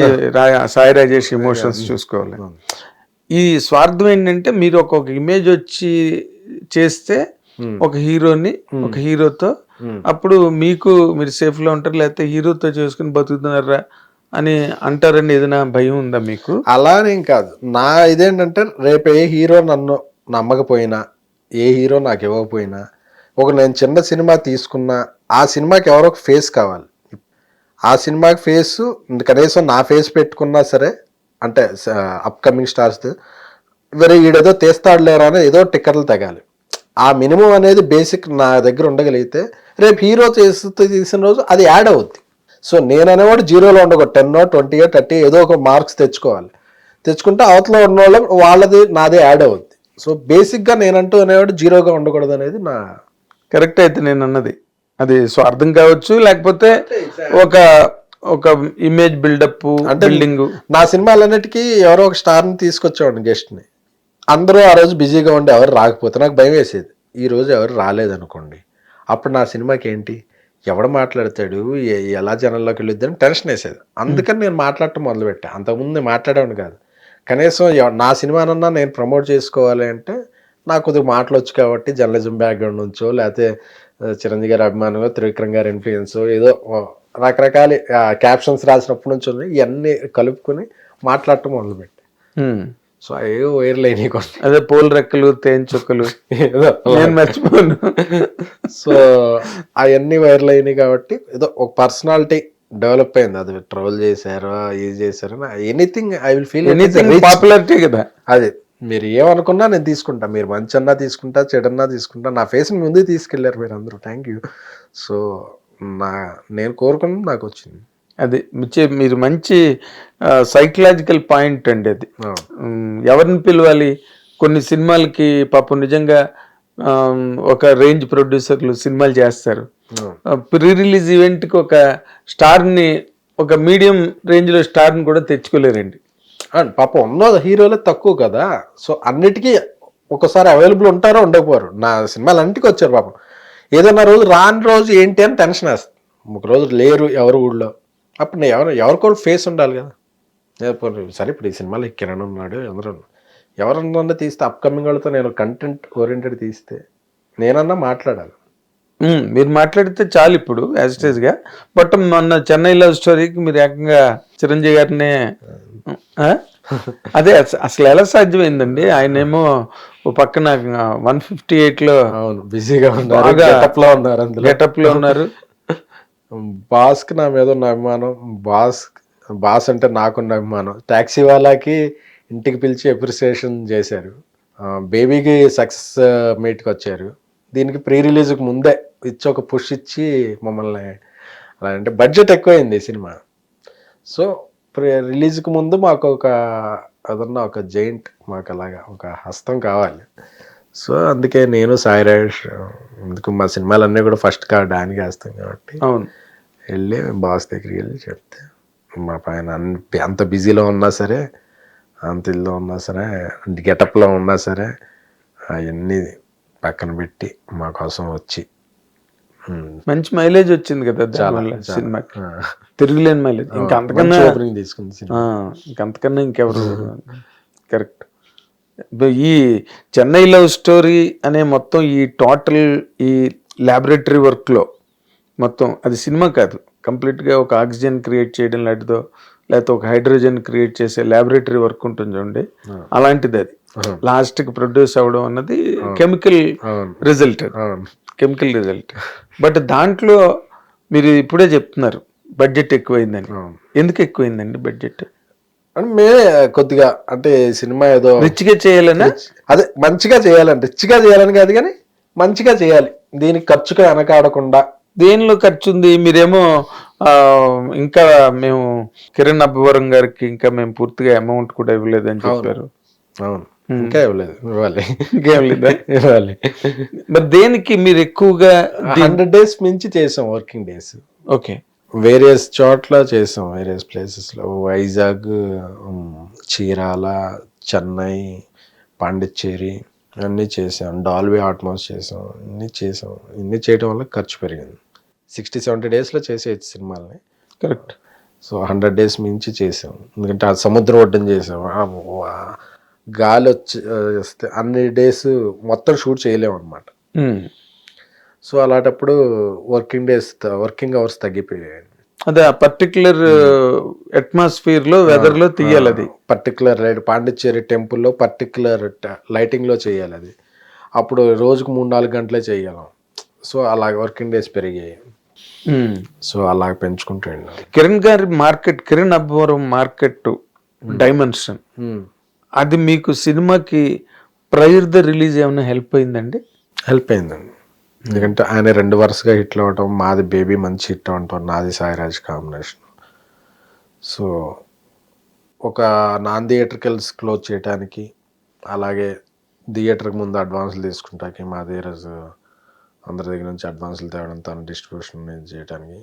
సాయి రాజేష్ ఎమోషన్స్ చూసుకోవాలి. ఈ స్వార్థం ఏంటంటే మీరు ఒక ఇమేజ్ వచ్చి చేస్తే ఒక హీరోని ఒక హీరోతో, అప్పుడు మీరు సేఫ్ లో ఉంటారు, లేకపోతే హీరోతో చేసుకుని బతుకుతున్నారా అని అంటారని ఏదైనా భయం ఉందా మీకు? అలానేం కాదు. నా ఇదేంటంటే రేపు ఏ హీరో నన్ను నమ్మకపోయినా, ఏ హీరో నాకు ఇవ్వకపోయినా, నేను చిన్న సినిమా తీసుకున్నా ఆ సినిమాకి ఎవరో ఒక ఫేస్ కావాలి. ఆ సినిమాకి ఫేస్ కనీసం నా ఫేస్ పెట్టుకున్నా సరే, అంటే అప్కమింగ్ స్టార్స్ వేరే ఈడేదో తీస్తాడులేరా అని ఏదో టిక్కెట్లు తగాలి. ఆ మినిమం అనేది బేసిక్ నా దగ్గర ఉండగలిగితే రేపు హీరో తీసిన రోజు అది యాడ్ అవుద్ది. సో నేను అనేవాడు జీరోలో ఉండకూడదు, 10, 20, 30 ఏదో ఒక మార్క్స్ తెచ్చుకుంటే అవతల ఉన్న వాళ్ళది నాదే యాడ్ అవుద్ది. సో బేసిక్గా నేనంటూ అనేవాడు జీరోగా ఉండకూడదు అనేది నా కరెక్ట్. అయితే నేను అన్నది అది స్వార్థం కావచ్చు, లేకపోతే ఒక ఇమేజ్ బిల్డప్ అంటే బిల్డింగ్. నా సినిమాలన్నిటికీ ఎవరో ఒక స్టార్ని తీసుకొచ్చేవాడిని, గెస్ట్ని. అందరూ ఆ రోజు బిజీగా ఉండి ఎవరు రాకపోతే నాకు భయం వేసేది. ఈ రోజు ఎవరు రాలేదనుకోండి, అప్పుడు నా సినిమాకి ఏంటి, ఎవడు మాట్లాడతాడు, ఎలా జనాల్లోకి వెళ్ళొద్దని టెన్షన్ వేసేది. అందుకని నేను మాట్లాడటం మొదలుపెట్టా. అంతకుముందు నేను మాట్లాడేవాడిని కాదు. కనీసం నా సినిమానన్నా నేను ప్రమోట్ చేసుకోవాలి అంటే నాకు కొద్దిగా మాటలు వచ్చు కాబట్టి, జర్నలిజం బ్యాక్గ్రౌండ్ నుంచో, లేకపోతే చిరంజీవి గారి అభిమానంగా త్రివిక్రమ్ గారి ఇన్ఫ్లుయెన్స్, ఏదో రకరకాల క్యాప్షన్స్ రాసినప్పటి నుంచి ఇవన్నీ కలుపుకొని మాట్లాడటం మొదలుపెట్టా. సో ఏవో వైరల్ అయినాయి కొన్ని, అదే పోల్ రెక్కలు తేన్ చుక్కలు నేను మర్చిపోను. సో అవన్నీ వైరల్ అయినాయి కాబట్టి ఏదో ఒక పర్సనాలిటీ డెవలప్ అయింది. అది ట్రోల్ చేశారు, ఇది చేశారు, anything I will feel anything popularity కదా. అది మీరు ఏమనుకున్నా నేను తీసుకుంటా, మీరు మంచి అన్నా తీసుకుంటా, చెడన్నా తీసుకుంటా. నా ఫేస్ని ముందుకు తీసుకెళ్లారు మీరు అందరూ, థ్యాంక్ యూ. సో నేను కోరుకున్నది నాకు వచ్చింది. అది మీరు మంచి సైకలాజికల్ పాయింట్ అండి అది. ఎవరిని పిలవాలి? కొన్ని సినిమాలకి పాపం నిజంగా ఒక రేంజ్ ప్రొడ్యూసర్లు సినిమాలు చేస్తారు, ప్రీ రిలీజ్ ఈవెంట్కి ఒక స్టార్ని, ఒక మీడియం రేంజ్లో స్టార్ని కూడా తెచ్చుకోలేరండి. పాపం ఉన్న హీరోలే తక్కువ కదా. సో అన్నిటికీ ఒకసారి అవైలబుల్ ఉంటారో ఉండకపోరు. నా సినిమాలు అన్నిటికీ వచ్చారు పాపం. ఏదన్నా రోజు రాని రోజు ఏంటి అని టెన్షన్ వేస్తుంది. ఒక రోజు లేరు ఎవరు ఊళ్ళో, అప్పుడు నేను ఎవరికో ఫేస్ ఉండాలి కదా. సరే ఇప్పుడు ఈ సినిమాలో కిరణ్ ఉన్నాడు, ఎవరన్నా తీస్తే అప్కమింగ్ వాళ్ళతో నేను కంటెంట్ ఓరియంటెడ్ తీస్తే నేనన్నా మాట్లాడాలి. మీరు మాట్లాడితే చాలు ఇప్పుడు యాజిటేజ్గా. బట్ మొన్న చెన్నై లవ్ స్టోరీకి మీరు ఏకంగా చిరంజీవి గారినే, అదే అసలు ఎలా సాధ్యమైందండి? ఆయనేమో ఓ పక్కన 158లో బిజీగా ఉన్నారు, గెటప్ లో ఉన్నారు. బాస్కి నా మీద ఉన్న అభిమానం, బాస్ అంటే నాకున్న అభిమానం. టాక్సీ వాళ్ళకి ఇంటికి పిలిచి అప్రిసియేషన్ చేశారు. బేబీకి సక్సెస్ మీట్కి వచ్చారు. దీనికి ప్రీ రిలీజ్కి ముందే ఇచ్చి ఒక పుష్ ఇచ్చి మమ్మల్ని, అలా అంటే బడ్జెట్ ఎక్కువైంది ఈ సినిమా. సో రిలీజ్కి ముందు మాకు ఒక జైంట్, మాకు అలాగా ఒక హస్తం కావాలి. సో అందుకే నేను సాయి రాజేష్, అందుకు మా సినిమాలన్నీ కూడా ఫస్ట్ కార్డ్ ఆయనకి వేస్తాం కాబట్టి వెళ్ళి బాస్ దగ్గరికి వెళ్ళి చెప్తే, మా పైన అంత బిజీలో ఉన్నా సరే, అంత ఇల్లు ఉన్నా సరే, గెటప్లో ఉన్నా సరే, అవన్నీ పక్కన పెట్టి మా కోసం వచ్చి మంచి మైలేజ్ వచ్చింది కదా సినిమాకి, తిరుగులేని మైలేజ్. ఇంకంతకన్నా తీసుకుంది, ఇంకంతకన్నా ఇంకెవరు. కరెక్ట్. ఈ చెన్నై లవ్ స్టోరీ అనే మొత్తం ఈ టోటల్ ఈ ల్యాబొరేటరీ వర్క్లో మొత్తం అది సినిమా కాదు, కంప్లీట్గా ఒక ఆక్సిజన్ క్రియేట్ చేయడం లాంటిదో, లేకపోతే ఒక హైడ్రోజన్ క్రియేట్ చేసే ల్యాబొరేటరీ వర్క్ ఉంటుంది చూడండి, అలాంటిది. అది లాస్ట్కి ప్రొడ్యూస్ అవ్వడం అన్నది chemical result, chemical result. But దాంట్లో మీరు ఇప్పుడే చెప్తున్నారు బడ్జెట్ ఎక్కువైందని. ఎందుకు ఎక్కువైందండి బడ్జెట్? కొద్దిగా అంటే సినిమా ఏదో రిచ్గా చేయాలన్నా, అదే మంచిగా చేయాలని, రిచ్గా చేయాలని కాదు కానీ మంచిగా చేయాలి. దీనికి ఖర్చుగా వెనకాడకుండా. దేనిలో ఖర్చు ఉంది? మీరేమో ఇంకా మేము కిరణ్ అబ్బవరం గారికి ఇంకా మేము పూర్తిగా అమౌంట్ కూడా ఇవ్వలేదని చెప్పారు. అవును, ఇంకా ఇవ్వలేదు, ఇవ్వాలి. ఇంకేం లేదా? ఇవ్వాలి. మరి దేనికి మీరు ఎక్కువగా 100 days మించి చేసాం, వర్కింగ్ డేస్. ఓకే, వేరియస్ చోట్ల చేసాం, వేరియస్ ప్లేసెస్లో, వైజాగ్, చీరాల, చెన్నై, పాండిచ్చేరి అన్నీ చేసాం, డాల్బీ అట్మాస్ చేసాం, ఇన్ని చేయడం వల్ల ఖర్చు పెరిగింది. 60-70 డేస్లో చేసేయచ్చు సినిమాల్ని. కరెక్ట్. సో 100 డేస్ మించి చేసాం, ఎందుకంటే ఆ సముద్రం ఒడ్డున చేసాం. గాలి వస్తే అన్ని డేస్ మొత్తం షూట్ చేయలేము అనమాట. సో అలాంటప్పుడు వర్కింగ్ అవర్స్ తగ్గిపోయాయి. అదే ఆ పర్టికులర్ అట్మాస్ఫియర్ లో వెదర్ లో తీయాలి. అది పర్టికులర్ పాండిచ్చేరి టెంపుల్లో పర్టికులర్ లైటింగ్లో చేయాలి అది. అప్పుడు రోజుకు 3-4 గంటలే చేయగలం. సో అలా వర్కింగ్ డేస్ పెరిగాయి. సో అలా పెంచుకుంటూ వెళ్ళాం. కిరణ్ గారి market, Kiran Abbavaram market dimension, అది మీకు సినిమాకి ప్రైర్ ద రిలీజ్ ఏమైనా హెల్ప్ అయిందండి? హెల్ప్ అయిందండి, ఎందుకంటే ఆయన 2 వరుసగా హిట్లు అవ్వటం, మాది బేబీ మంచి హిట్ అవ్వటం, నాది సాయిరాజ్ కాంబినేషన్. సో ఒక నాన్ థియేటర్కల్స్ క్లోజ్ చేయడానికి, అలాగే థియేటర్కి ముందు అడ్వాన్సులు తీసుకుంటాకి, మా దగ్గర అందరి దగ్గర నుంచి అడ్వాన్సులు తేవడం, తన డిస్ట్రిబ్యూషన్ చేయడానికి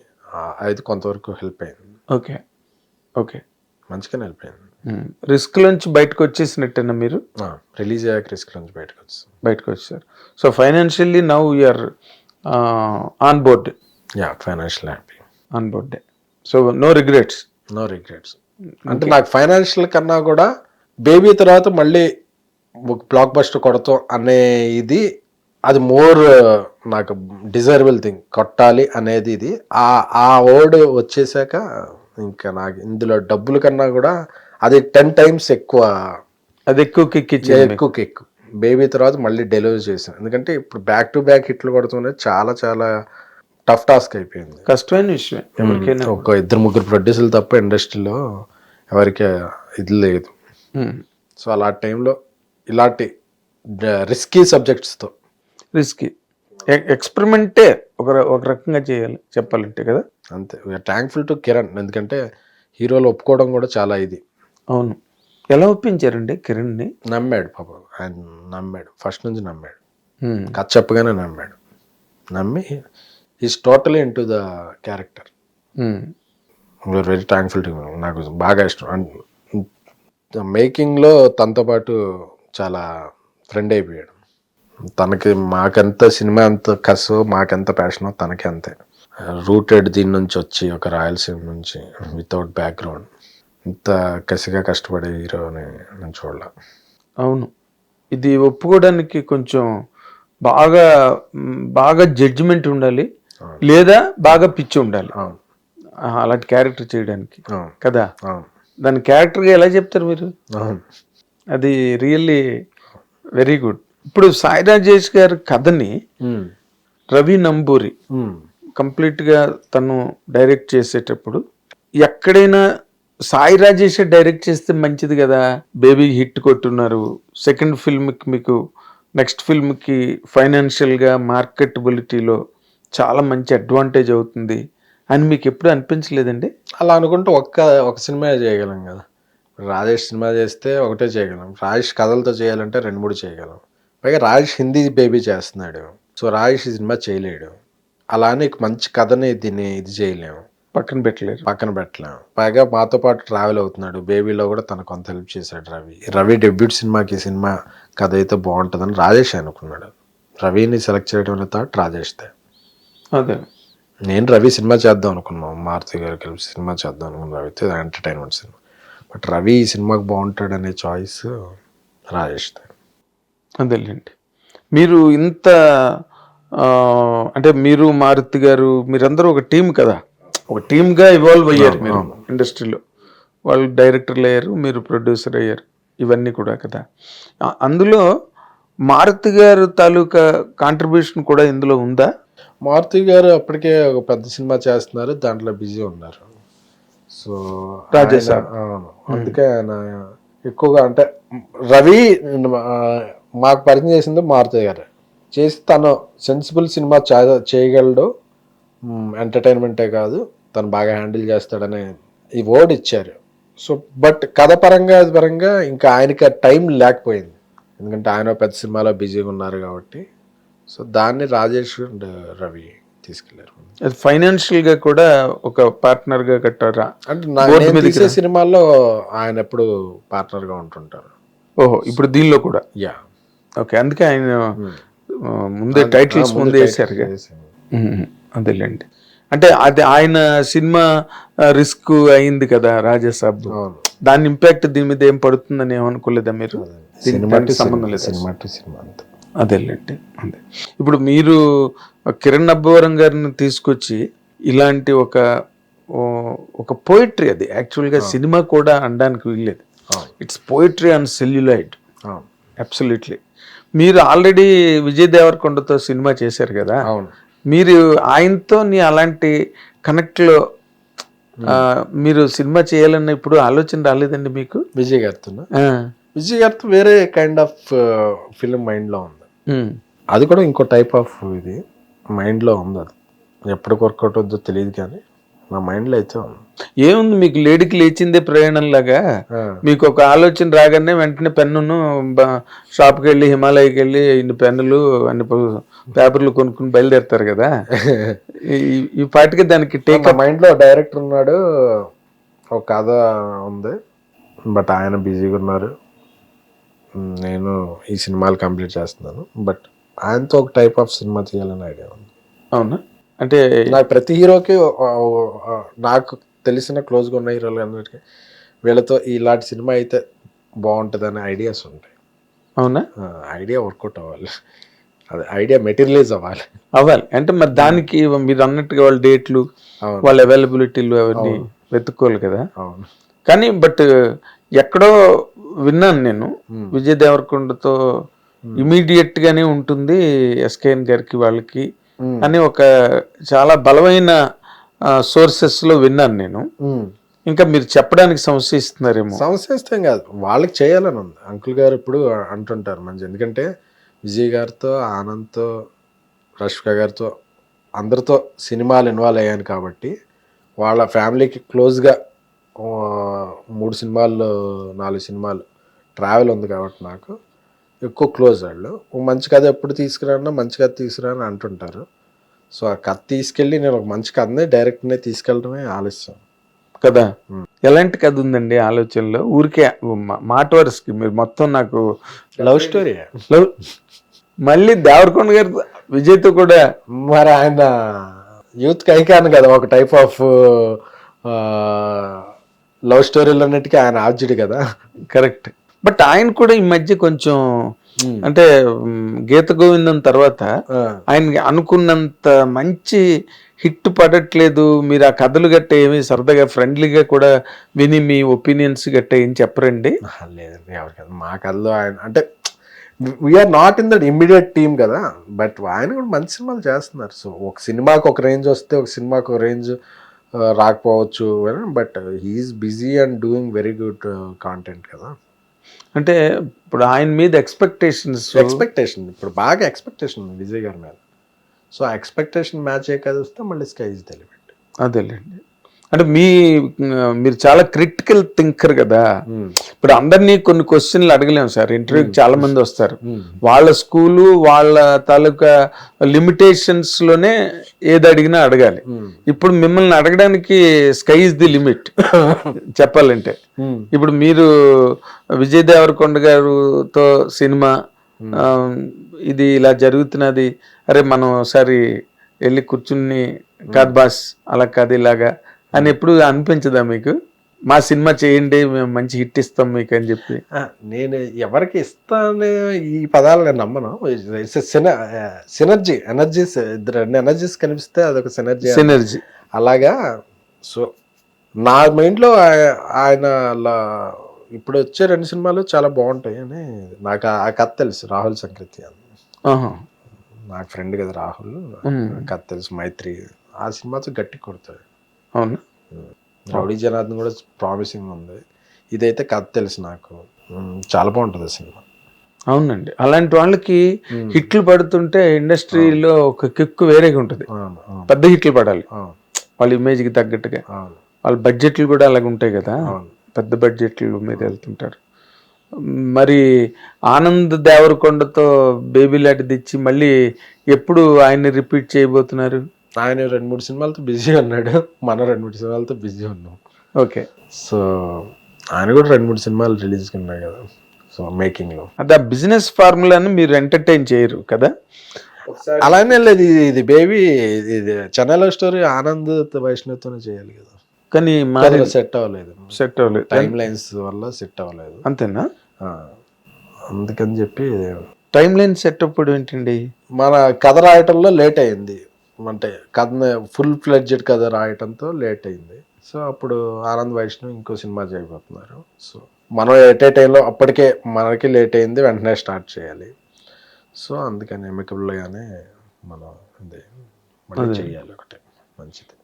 అది కొంతవరకు హెల్ప్ అయింది. ఓకే ఓకే, మంచిగానే హెల్ప్ అయింది. రిస్క్ నుంచి బయటకు వచ్చేసినట్టేనా మీరు? రిలీజ్ అయ్యాక రిస్క్ నుంచి బయటకు వచ్చారు. So financially now you're on board. Financial happy, on board. So no regrets? No regrets. అంటే నాకు ఫైనాన్షియల్ కన్నా కూడా బేబీ తర్వాత మళ్ళీ బ్లాక్ బస్టర్ కొడతాం అనే ఇది, అది మోర్ నాకు డిజైరబుల్ థింగ్, కొట్టాలి అనేది. ఇది ఆ వర్డ్ వచ్చేసాక ఇంకా నాకు ఇందులో డబ్బుల కన్నా కూడా అది 10 times ఎక్కువ, అది ఎక్కువ కిక్. బేబీ తర్వాత మళ్ళీ డెలివరీ చేశాను, ఎందుకంటే ఇప్పుడు బ్యాక్ టు బ్యాక్ హిట్లు కొడుతున్నది చాలా చాలా టఫ్ టాస్క్ అయిపోయింది, కష్టమైన విషయం ఎవరికైనా. ఒక 2-3 ప్రొడ్యూసర్లు తప్ప ఇండస్ట్రీలో ఎవరికి ఇది లేదు. సో అలాంటి టైంలో ఇలాంటి రిస్కీ సబ్జెక్ట్స్తో, రిస్కీ ఎక్స్పెరిమెంటే ఒక రకంగా చేయాలి చెప్పాలంటే కదా. అంతే. వీఆర్ థ్యాంక్ఫుల్ టు కిరణ్, ఎందుకంటే హీరోలు ఒప్పుకోవడం కూడా చాలా ఇది. అవును. ఎలా ఒప్పించారండి కిరణ్ని? నమ్మాడు పాపం, ఆయన నమ్మాడు, ఫస్ట్ నుంచి నమ్మాడు. కథ చెప్పగానే నమ్మాడు. నమ్మి is totally into the character. We're very thankful to. నాకు బాగా ఇష్టం. మేకింగ్లో తనతో పాటు చాలా ఫ్రెండ్ అయిపోయాడు. తనకి మాకెంత సినిమా ఎంత కసో, మాకెంత ప్యాషనో తనకి అంతే. రూటెడ్ దీని నుంచి వచ్చి, ఒక రాయలసీమ నుంచి, వితౌట్ బ్యాక్గ్రౌండ్, ఇంత కసిగా కష్టపడే హీరోని నేను చూడాల. అవును, ఇది ఒప్పుకోవడానికి కొంచెం బాగా జడ్జిమెంట్ ఉండాలి, లేదా బాగా పిచ్చి ఉండాలి అలాంటి క్యారెక్టర్ చేయడానికి కదా. దాని క్యారెక్టర్గా ఎలా చెప్తారు మీరు? అది రియల్లీ వెరీ గుడ్. ఇప్పుడు సాయి రాజేష్ గారి కథని రవి నంబూరి కంప్లీట్గా తను డైరెక్ట్ చేసేటప్పుడు ఎక్కడైనా సాయి రాజేష్ డైరెక్ట్ చేస్తే మంచిది కదా, బేబీ హిట్ కొట్టున్నారు, సెకండ్ ఫిల్మ్కి మీకు నెక్స్ట్ ఫిల్మ్కి ఫైనాన్షియల్గా మార్కెటబిలిటీలో చాలా మంచి అడ్వాంటేజ్ అవుతుంది అని మీకు ఎప్పుడు అనిపించలేదండి? అలా అనుకుంటే ఒక సినిమా చేయగలం కదా. రాజేష్ సినిమా చేస్తే ఒకటే చేయగలం, రాజేష్ కథలతో చేయాలంటే 2-3 చేయగలం. పైగా రాజేష్ హిందీ బేబీ చేస్తున్నాడు, సో రాజేష్ సినిమా చేయలేడు. అలానే మంచి కథని దీన్ని ఇది చేయలేము, పక్కన పెట్టలేము. పైగా మాతో పాటు ట్రావెల్ అవుతున్నాడు. బేబీలో కూడా తను కొంత హెల్ప్ చేశాడు రవి డెబ్యూట్ సినిమాకి సినిమా కథ అయితే బాగుంటుందని రాజేష్ అనుకున్నాడు. రవిని సెలెక్ట్ చేయడం థాట్ రాజేష్దే. అదే నేను రవి సినిమా చేద్దాం అనుకున్నాం, మారుతి గారు కలిపి సినిమా చేద్దాం అనుకున్నాను, రవితే ఎంటర్టైన్మెంట్ సినిమా. బట్ రవి ఈ సినిమాకి బాగుంటాడు అనే చాయిస్ రాజేష్దే. అదేలేండి. మీరు ఇంత అంటే మీరు మారుతి గారు మీరందరూ ఒక టీం కదా, ఒక టీమ్గా ఇవాల్వ్ అయ్యారు మీరు ఇండస్ట్రీలో. వాళ్ళు డైరెక్టర్లు అయ్యారు, మీరు ప్రొడ్యూసర్ అయ్యారు, ఇవన్నీ కూడా కదా. అందులో మారుతి గారు తాలూకా కాంట్రిబ్యూషన్ కూడా ఇందులో ఉందా? మారుతి గారు అప్పటికే ఒక పెద్ద సినిమా చేస్తున్నారు, దాంట్లో బిజీ ఉన్నారు. సో అందుకే ఆయన ఎక్కువగా, అంటే రవి మాకు పరిచయం చేసింది మారుతి గారు, చేసి తను సెన్సిబుల్ సినిమా చేయగలడు, ఎంటర్టైన్మెంటే కాదు తను బాగా హ్యాండిల్ చేస్తాడనే ఈ వర్డ్ ఇచ్చారు. సో బట్ కథ పరంగా ఇంకా ఆయనకి టైం లేకపోయింది, ఎందుకంటే ఆయన పెద్ద సినిమాలో బిజీగా ఉన్నారు కాబట్టి. సో దాన్ని రాజేష్ అండ్ రవి తీసుకెళ్లారు. ఫైనాన్షియల్గా కూడా ఒక పార్ట్నర్గా కట్టారా? అంటే నేను తీసే సినిమాల్లో ఆయన ఎప్పుడు పార్ట్నర్గా ఉంటుంటారు. ఓహో, ఇప్పుడు దీనిలో కూడా? యా. ఓకే, అందుకే ఆయన ముందే టైటిల్స్ ముందే వేసారుగా. అదేలేండి. అంటే అది ఆయన సినిమా రిస్క్ అయింది కదా రాజాసాబ్, అవును. దాని ఇంపాక్ట్ దీని మీద ఏం పడుతుందని ఏమనుకోలేదా మీరు? సినిమా టు సంబంధం లేదు. సినిమా టు సినిమా అంతే. అదేలేండి. అదే ఇప్పుడు మీరు కిరణ్ అబ్బవరం గారిని తీసుకొచ్చి ఇలాంటి ఒక పోయిటరీ, అది యాక్చువల్గా సినిమా కూడా అనడానికి వీల్లేదు, ఇట్స్ పోయిటరీ ఆన్ సెల్యులాయిడ్. అవును. అబ్సల్యూట్లీ. మీరు ఆల్రెడీ విజయ్ దేవరకొండతో సినిమా చేశారు కదా, అవును. మీరు ఆయనతో అలాంటి కనెక్ట్లో మీరు సినిమా చేయాలన్న ఇప్పుడు ఆలోచన రాలేదండి మీకు? విజయ్ గారితో వేరే కైండ్ ఆఫ్ ఫిలిం మైండ్లో ఉంది. అది కూడా ఇంకో టైప్ ఆఫ్ ఇది మైండ్లో ఉంది. అది ఎప్పటికి వర్కౌట్ అవుతుందో తెలియదు కానీ నా మైండ్లో అయితే ఉంది. ఏముంది మీకు, లేడికి లేచిందే ప్రయాణం లాగా మీకు ఒక ఆలోచన రాగానే వెంటనే పెన్నును షాప్కి వెళ్ళి హిమాలయకి వెళ్ళి ఇన్ని పెన్నులు అన్ని పేపర్లు కొనుక్కుని బయలుదేరుతారు కదా. ఈ పాటికి దానికి టేక్ మైండ్లో డైరెక్టర్ ఉన్నాడు, ఒక కథ ఉంది, బట్ ఆయన బిజీగా ఉన్నారు, నేను ఈ సినిమాలు కంప్లీట్ చేస్తున్నాను, బట్ ఆయనతో ఒక టైప్ ఆఫ్ సినిమా చేయాలని ఐడియా ఉంది. అవునా? అంటే నాకు ప్రతి హీరోకి నాకు తెలిసిన క్లోజ్గా ఉన్న హీరోలు అందరికీ వీళ్ళతో ఇలాంటి సినిమా అయితే బాగుంటుంది అనే ఐడియాస్ ఉంటాయి. అవునా? ఐడియా వర్కౌట్ అవ్వాలి, అదే ఐడియా మెటీరియలైజ్ అవ్వాలి. అంటే మరి దానికి మీరు అన్నట్టుగా వాళ్ళ డేట్లు, వాళ్ళ అవైలబిలిటీలు అవన్నీ వెతుక్కోవాలి కదా. అవును. కానీ బట్ ఎక్కడో విన్నాను నేను, విజయ్ దేవరకొండతో ఇమీడియట్ గానే ఉంటుంది ఎస్కేఎన్ గారికి వాళ్ళకి అని ఒక చాలా బలమైన సోర్సెస్ లో విన్నాను నేను. ఇంకా మీరు చెప్పడానికి సంశయిస్తున్నారేమో. సంశయిస్తాం కాదు, వాళ్ళకి చేయాలని ఉంది. అంకుల్ గారు ఇప్పుడు అంటుంటారు మంచి, ఎందుకంటే విజయ్ గారితో, ఆనంద్తో, రష్మిక గారితో అందరితో సినిమాలు ఇన్వాల్వ్ అయ్యాను కాబట్టి వాళ్ళ ఫ్యామిలీకి క్లోజ్గా 3 సినిమాలు 4 సినిమాలు ట్రావెల్ ఉంది కాబట్టి నాకు ఎక్కువ క్లోజ్. వాళ్ళు మంచి కథ ఎప్పుడు తీసుకురానా, మంచి కథ తీసుకురా అని అంటుంటారు. సో ఆ కథ తీసుకెళ్ళి నేను ఒక మంచి కథనే డైరెక్ట్నే తీసుకెళ్ళడమే ఆలస్యం కదా. ఎలాంటి కథ ఉందండి ఆలోచనలో? ఊరికే మాట వరుసకి మీరు మొత్తం నాకు లవ్ స్టోరీ. మళ్ళీ దేవరకొండ గారు విజయ్తో కూడా మరి ఆయన యూత్కి ఐకాన్ కదా, ఒక టైప్ ఆఫ్ లవ్ స్టోరీలు అన్నిటికీ ఆయన ఆబ్జెక్ట్ కదా. కరెక్ట్. బట్ ఆయన కూడా ఈ మధ్య కొంచెం అంటే గీత గోవిందం తర్వాత ఆయన అనుకున్నంత మంచి హిట్ పడట్లేదు. మీరు ఆ కథలు గట్ట ఏమి సరదాగా ఫ్రెండ్లీగా కూడా విని మీ ఒపీనియన్స్ గట్ట ఏం చెప్పరండి? లేదండి, ఎవరికైనా మా కథలో ఆయన అంటే we're not in that immediate team కదా, బట్ ఆయన కూడా మంచి సినిమాలు చేస్తున్నారు. సో ఒక సినిమాకి ఒక రేంజ్ వస్తే ఒక సినిమాకి ఒక రేంజ్ రాకపోవచ్చు, but he is busy and doing very good content కదా. అంటే ఇప్పుడు ఆయన మీద ఎక్స్పెక్టేషన్ ఇప్పుడు బాగా ఎక్స్పెక్టేషన్ ఉంది విజయ్ గారి మీద. సో ఆ ఎక్స్పెక్టేషన్ మ్యాచ్ అయ్యే కదా వస్తే మళ్ళీ స్కై ఇస్ ద లిమిట్. అదేలేండి. అంటే మీరు చాలా క్రిటికల్ థింకర్ కదా. ఇప్పుడు అందరినీ కొన్ని క్వశ్చన్లు అడగలేము సార్, ఇంటర్వ్యూకి చాలా మంది వస్తారు, వాళ్ళ స్కూలు వాళ్ళ తాలూకా లిమిటేషన్స్ లోనే ఏది అడిగినా అడగాలి. ఇప్పుడు మిమ్మల్ని అడగడానికి స్కై ఇస్ ది లిమిట్ చెప్పాలంటే. ఇప్పుడు మీరు విజయ్ దేవరకొండ గారితో సినిమా ఇది ఇలా జరుగుతున్నది, అరే మనం ఒకసారి వెళ్ళి కూర్చుని కాదు బాస్ అలా కాదు ఇలాగా అని ఎప్పుడు అనిపించదా మీకు? మా సినిమా చేయండి, మేము మంచి హిట్ ఇస్తాం మీకు అని చెప్పి. నేను ఎవరికి ఇస్తాను ఈ పదాలు నేను నమ్మను. సినర్జీ, ఎనర్జీస్, రెండు ఎనర్జీస్ కనిపిస్తే అదొక సినర్జీ అలాగా. సో నా మైండ్లో ఆయన ఇప్పుడు వచ్చే 2 సినిమాలు చాలా బాగుంటాయి అని నాకు ఆ కథ తెలుసు. రాహుల్ సంకృతి అని నాకు ఫ్రెండ్ కదా రాహుల్, కథ తెలుసు. మైత్రి ఆ సినిమాతో గట్టి కొడతాడు. అవును. రౌడీ జనార్దన్ కూడా ప్రామిసింగ్ ఉంది. ఇదైతే కథ తెలుసు నాకు, చాలా బాగుంటుంది ఆ సినిమా. అవునండి, అలాంటి వాళ్ళకి హిట్లు పడుతుంటే ఇండస్ట్రీలో ఒక కిక్కు వేరేగా ఉంటుంది. పెద్ద హిట్లు పడాలి వాళ్ళ ఇమేజ్కి తగ్గట్టుగా. వాళ్ళ బడ్జెట్లు కూడా అలాగ ఉంటాయి కదా, పెద్ద బడ్జెట్ల మీద వెళ్తుంటారు. మరి ఆనంద్ దేవరకొండతో బేబీ లాంటి తెచ్చి మళ్ళీ ఎప్పుడు ఆయన్ని రిపీట్ చేయబోతున్నారు? ఆయన 2-3 సినిమాలతో బిజీ ఉన్నాడు, మనం 2-3 సినిమాలతో బిజీ ఉన్నాం. ఓకే. సో ఆయన కూడా 2-3 సినిమాలు రిలీజ్ ఉన్నాయి కదా, సో మేకింగ్లో. అది ఆ బిజినెస్ ఫార్ములాని మీరు ఎంటర్టైన్ చేయరు కదా. అలానే లేదు, ఇది బేబీ, ఇది చెన్నైలో స్టోరీ ఆనంద్ వైష్ణవ్తోనే చేయాలి కదా, కానీ మరి సెట్ అవ్వలేదు, సెట్ అవ్వలేదు, టైం లైన్స్ వల్ల సెట్ అవ్వలేదు. అంతేనా? ఆ, అందుకని చెప్పి టైం లైన్ సెట్ అప్పుడు ఏంటండి, మన కథ రాయటంలో లేట్ అయింది, అంటే కథ ఫుల్ ఫ్లెడ్జెడ్ కథ రాయటంతో లేట్ అయింది. సో అప్పుడు ఆనంద్ వైష్ణవ్ ఇంకో సినిమా చేయబోతున్నారు. సో మనం ఎట్ ఏ టైంలో అప్పటికే మనకి లేట్ అయింది, వెంటనే స్టార్ట్ చేయాలి. సో అందుకని ఎమికబుల్గానే మనం ఇది మళ్ళీ చేయాలి, ఒకటి మంచిది.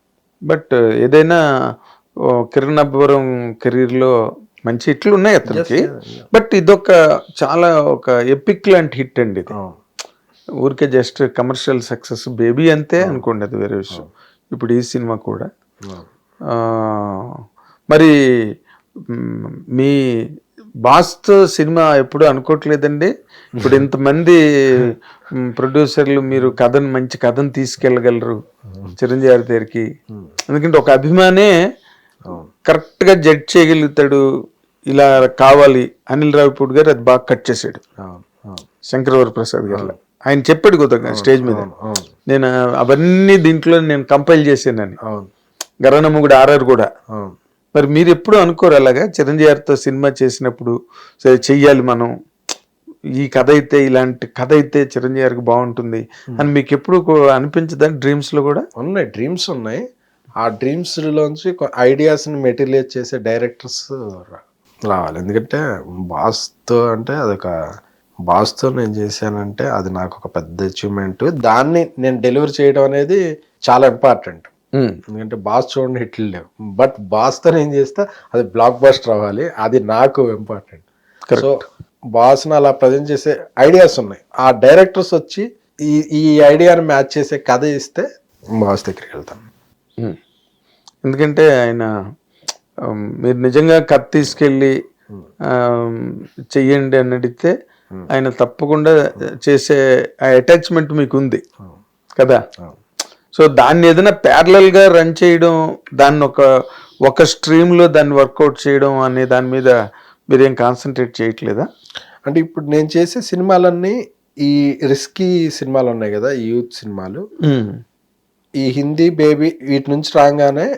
బట్ ఏదైనా కిరణ్ అబ్బవరం కెరీర్లో మంచి హిట్లు ఉన్నాయి అతనికి. బట్ ఇదొక చాలా ఒక ఎపిక్ లాంటి హిట్ అండి ఇది. ఊరికే జస్ట్ కమర్షియల్ సక్సెస్, బేబీ అంతే అనుకోండి, అది వేరే విషయం. ఇప్పుడు ఈ సినిమా కూడా మరి మీ బాస్తో సినిమా ఎప్పుడు అనుకోవట్లేదండి? ఇప్పుడు ఇంతమంది ప్రొడ్యూసర్లు, మీరు కథను మంచి కథను తీసుకెళ్ళగలరు చిరంజీవి గారి దగ్గరికి, ఎందుకంటే ఒక అభిమానే కరెక్ట్గా జడ్జ్ చేయగలుగుతాడు, ఇలా కావాలి. అనిల్ రావిపూడి గారు అది బాగా కట్ చేశాడు, శంకరవర ప్రసాద్ గారు ఆయన చెప్పాడు కొద్దిగా స్టేజ్ మీద, నేను అవన్నీ దీంట్లో నేను కంపైల్ చేశానని. గరణమ్మ ఆర్ఆర్ కూడా. మరి మీరు ఎప్పుడు అనుకోరు అలాగా చిరంజీవి గారితో సినిమా చేసినప్పుడు, సరే చెయ్యాలి మనం, ఈ కథ అయితే, ఇలాంటి కథ అయితే చిరంజీవి గారికి బాగుంటుంది అని మీకు ఎప్పుడు అనిపించదా? డ్రీమ్స్ లో కూడా ఉన్నాయి, డ్రీమ్స్ ఉన్నాయి. ఆ డ్రీమ్స్ లోంచి ఐడియాస్ ని మెటీరియలైజ్ చేసే డైరెక్టర్స్ రావాలి. ఎందుకంటే బాస్తో అంటే అదొక, బాస్తో నేను చేశానంటే అది నాకు ఒక పెద్ద అచీవ్మెంట్. దాన్ని నేను డెలివర్ చేయడం అనేది చాలా ఇంపార్టెంట్. ఎందుకంటే బాస్ చూడండి హిట్లు లేవు, బట్ బాస్తో నేను చేస్తే అది బ్లాక్ బస్టర్ అవ్వాలి, అది నాకు ఇంపార్టెంట్. సో బాస్ని అలా ప్రజెంట్ చేసే ఐడియాస్ ఉన్నాయి. ఆ డైరెక్టర్స్ వచ్చి ఈ ఐడియాని మ్యాచ్ చేసే కథ ఇస్తే బాస్ దగ్గరికి వెళ్తాను. ఎందుకంటే ఆయన మీరు నిజంగా కథ తీసుకెళ్ళి చెయ్యండి అని అడిగితే ఆయన తప్పకుండా చేసే అటాచ్మెంట్ మీకు ఉంది కదా. సో దాన్ని ఏదైనా ప్యారలల్ గా రన్ చేయడం, దాన్ని ఒక స్ట్రీమ్ లో దాన్ని వర్కౌట్ చేయడం అనే దాని మీద మీరేం కాన్సన్ట్రేట్ చేయట్లేదా? అంటే ఇప్పుడు నేను చేసే సినిమాలన్నీ ఈ రిస్కీ సినిమాలు ఉన్నాయి కదా, ఈ యూత్ సినిమాలు, ఈ హిందీ బేబీ వీటి నుంచి రాగానే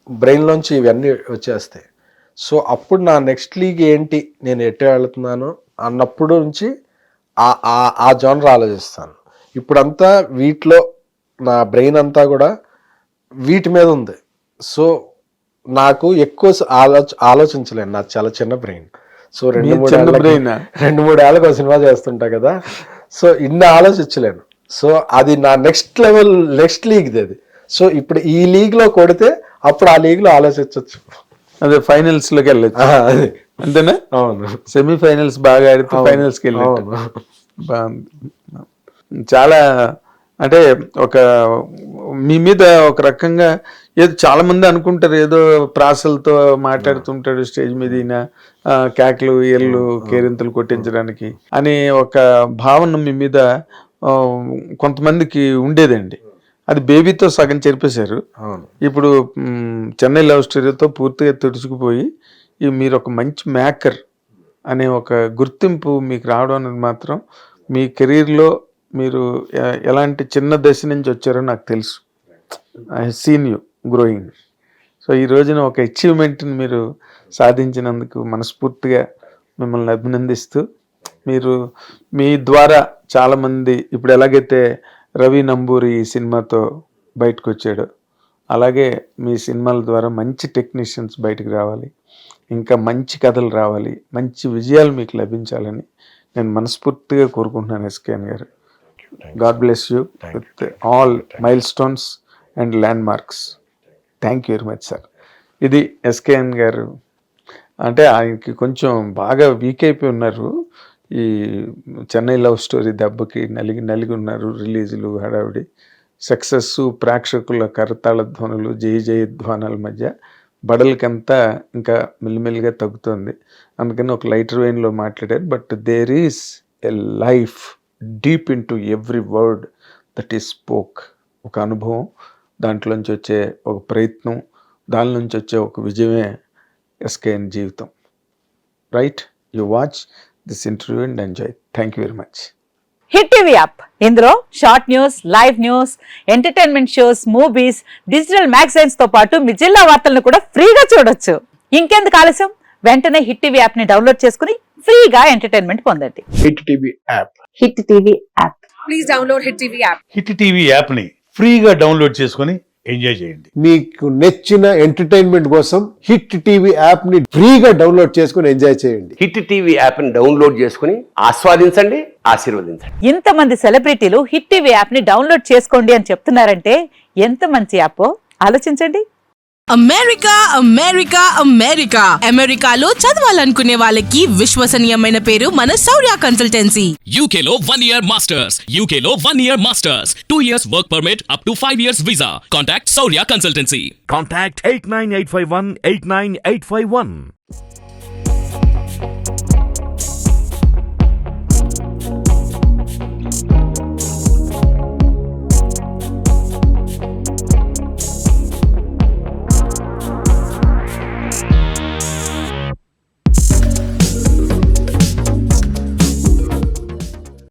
బ్రెయిన్లోంచి ఇవన్నీ వచ్చేస్తాయి. సో అప్పుడు నా నెక్స్ట్ లీగ్ ఏంటి, నేను ఎట్టే వెళుతున్నాను అన్నప్పుడు నుంచి ఆ జోనర్ ఆలోచిస్తాను. ఇప్పుడంతా వీటిలో నా బ్రెయిన్ అంతా కూడా వీటి మీద ఉంది. సో నాకు ఎక్కువ ఆలోచించలేను, నాకు చాలా చిన్న బ్రెయిన్. సో 2-3 ఏళ్ళకి ఒక సినిమా చేస్తుంటా కదా, సో ఇన్ని ఆలోచించలేను. సో అది నా నెక్స్ట్ లెవెల్, నెక్స్ట్ లీగ్ది అది. సో ఇప్పుడు ఈ లీగ్ లో కొడితే అప్పుడు ఆ లీగ్ లో ఆలోచించవచ్చు, అదే ఫైనల్స్ లోకి వెళ్ళచ్చు, అంతేనా? అవును, సెమీఫైనల్స్ బాగా ఆడితే ఫైనల్స్కి వెళ్ళాను. బాగుంది. చాలా అంటే ఒక మీ మీద ఒక రకంగా ఏదో చాలా మంది అనుకుంటారు, ఏదో ప్రాసలతో మాట్లాడుతుంటాడు స్టేజ్ మీద, ఈయన కేకలు ఎల్లు కేరింతలు కొట్టించడానికి అనే ఒక భావన మీ మీద కొంతమందికి ఉండేదండి. అది బేబీతో సగం చెరిపేశారు. ఇప్పుడు చెన్నై లవ్ స్టోరీతో పూర్తిగా తుడుచుకుపోయి మీరు ఒక మంచి మేకర్ అనే ఒక గుర్తింపు మీకు రావడం అనేది మాత్రం మీ కెరీర్లో మీరు ఎలాంటి చిన్న దశ నుంచి వచ్చారో నాకు తెలుసు. I have seen you growing. So ఈ రోజున ఒక అచీవ్మెంట్ని మీరు సాధించినందుకు మనస్ఫూర్తిగా మిమ్మల్ని అభినందిస్తూ, మీరు మీ ద్వారా చాలామంది ఇప్పుడు ఎలాగైతే రవి నంబూరి ఈ సినిమాతో బయటకు వచ్చాడు, అలాగే మీ సినిమాల ద్వారా మంచి టెక్నీషియన్స్ బయటకు రావాలి, ఇంకా మంచి కథలు రావాలి, మంచి విజయాలు మీకు లభించాలని నేను మనస్ఫూర్తిగా కోరుకుంటున్నాను ఎస్కేఎన్ గారు. God bless you with all mile stones and land marks. Thank you very much sir. ఇది ఎస్కేఎన్ గారు. అంటే ఆయనకి కొంచెం బాగా వీక్ అయిపోయి ఉన్నారు, ఈ చెన్నై లవ్ స్టోరీ దెబ్బకి నలిగి ఉన్నారు. రిలీజులు హడావిడి, సక్సెస్, ప్రేక్షకుల కరతాళ ధ్వనులు, జయధ్వానాల మధ్య బడలకంతా ఇంకా మెల్లిమెల్లిగా తగ్గుతుంది. అందుకని ఒక లైటర్ వెయిన్లో మాట్లాడారు. But there is a life deep into every word that is spoke. ఒక అనుభవం, దాంట్లోంచి వచ్చే ఒక ప్రయత్నం, దాని నుంచి వచ్చే ఒక విజయమే ఎస్కేఎన్ జీవితం. Right? You watch this interview and enjoy. Thank you very much. Hit TV app ఇందులో short news, live news, entertainment shows, movies, digital magazines తో పాటు మీ జిల్లా వార్తలను కూడా ఫ్రీగా చూడొచ్చు. ఇంకెందుకు ఆలస్యం, వెంటనే హిట్ టీవీ యాప్ ని డౌన్లోడ్ చేసుకుని ఫ్రీగా ఎంటర్టైన్మెంట్ పొందండి. Hit TV app. Hit TV app. Please download Hit TV app. Hit TV యాప్ని ఫ్రీగా డౌన్లోడ్ చేసుకొని ఎంజాయ్ చేయండి. మీకు నచ్చిన ఎంటర్టైన్మెంట్ కోసం హిట్ టీవీ యాప్ ని ఫ్రీగా డౌన్లోడ్ చేసుకుని ఎంజాయ్ చేయండి. హిట్ టీవీ యాప్ని డౌన్లోడ్ చేసుకుని ఆస్వాదించండి, ఆశీర్వదించండి. ఇంతమంది సెలబ్రిటీలు హిట్ టీవీ యాప్ ని డౌన్లోడ్ చేసుకోండి అని చెప్తున్నారంటే ఎంత మంచి యాప్ ఆలోచించండి. అమెరికా అమెరికా అమెరికా అమెరికాలో చదవాలనుకునే వాళ్ళకి విశ్వసనీయమైన పేరు మన శౌర్య కన్సల్టెన్సీ. UK లో 1 year masters, UK లో 1 year masters, 2 years work permit up to 5 years visa. Contact Saurya Consultancy. Contact 89851 89851.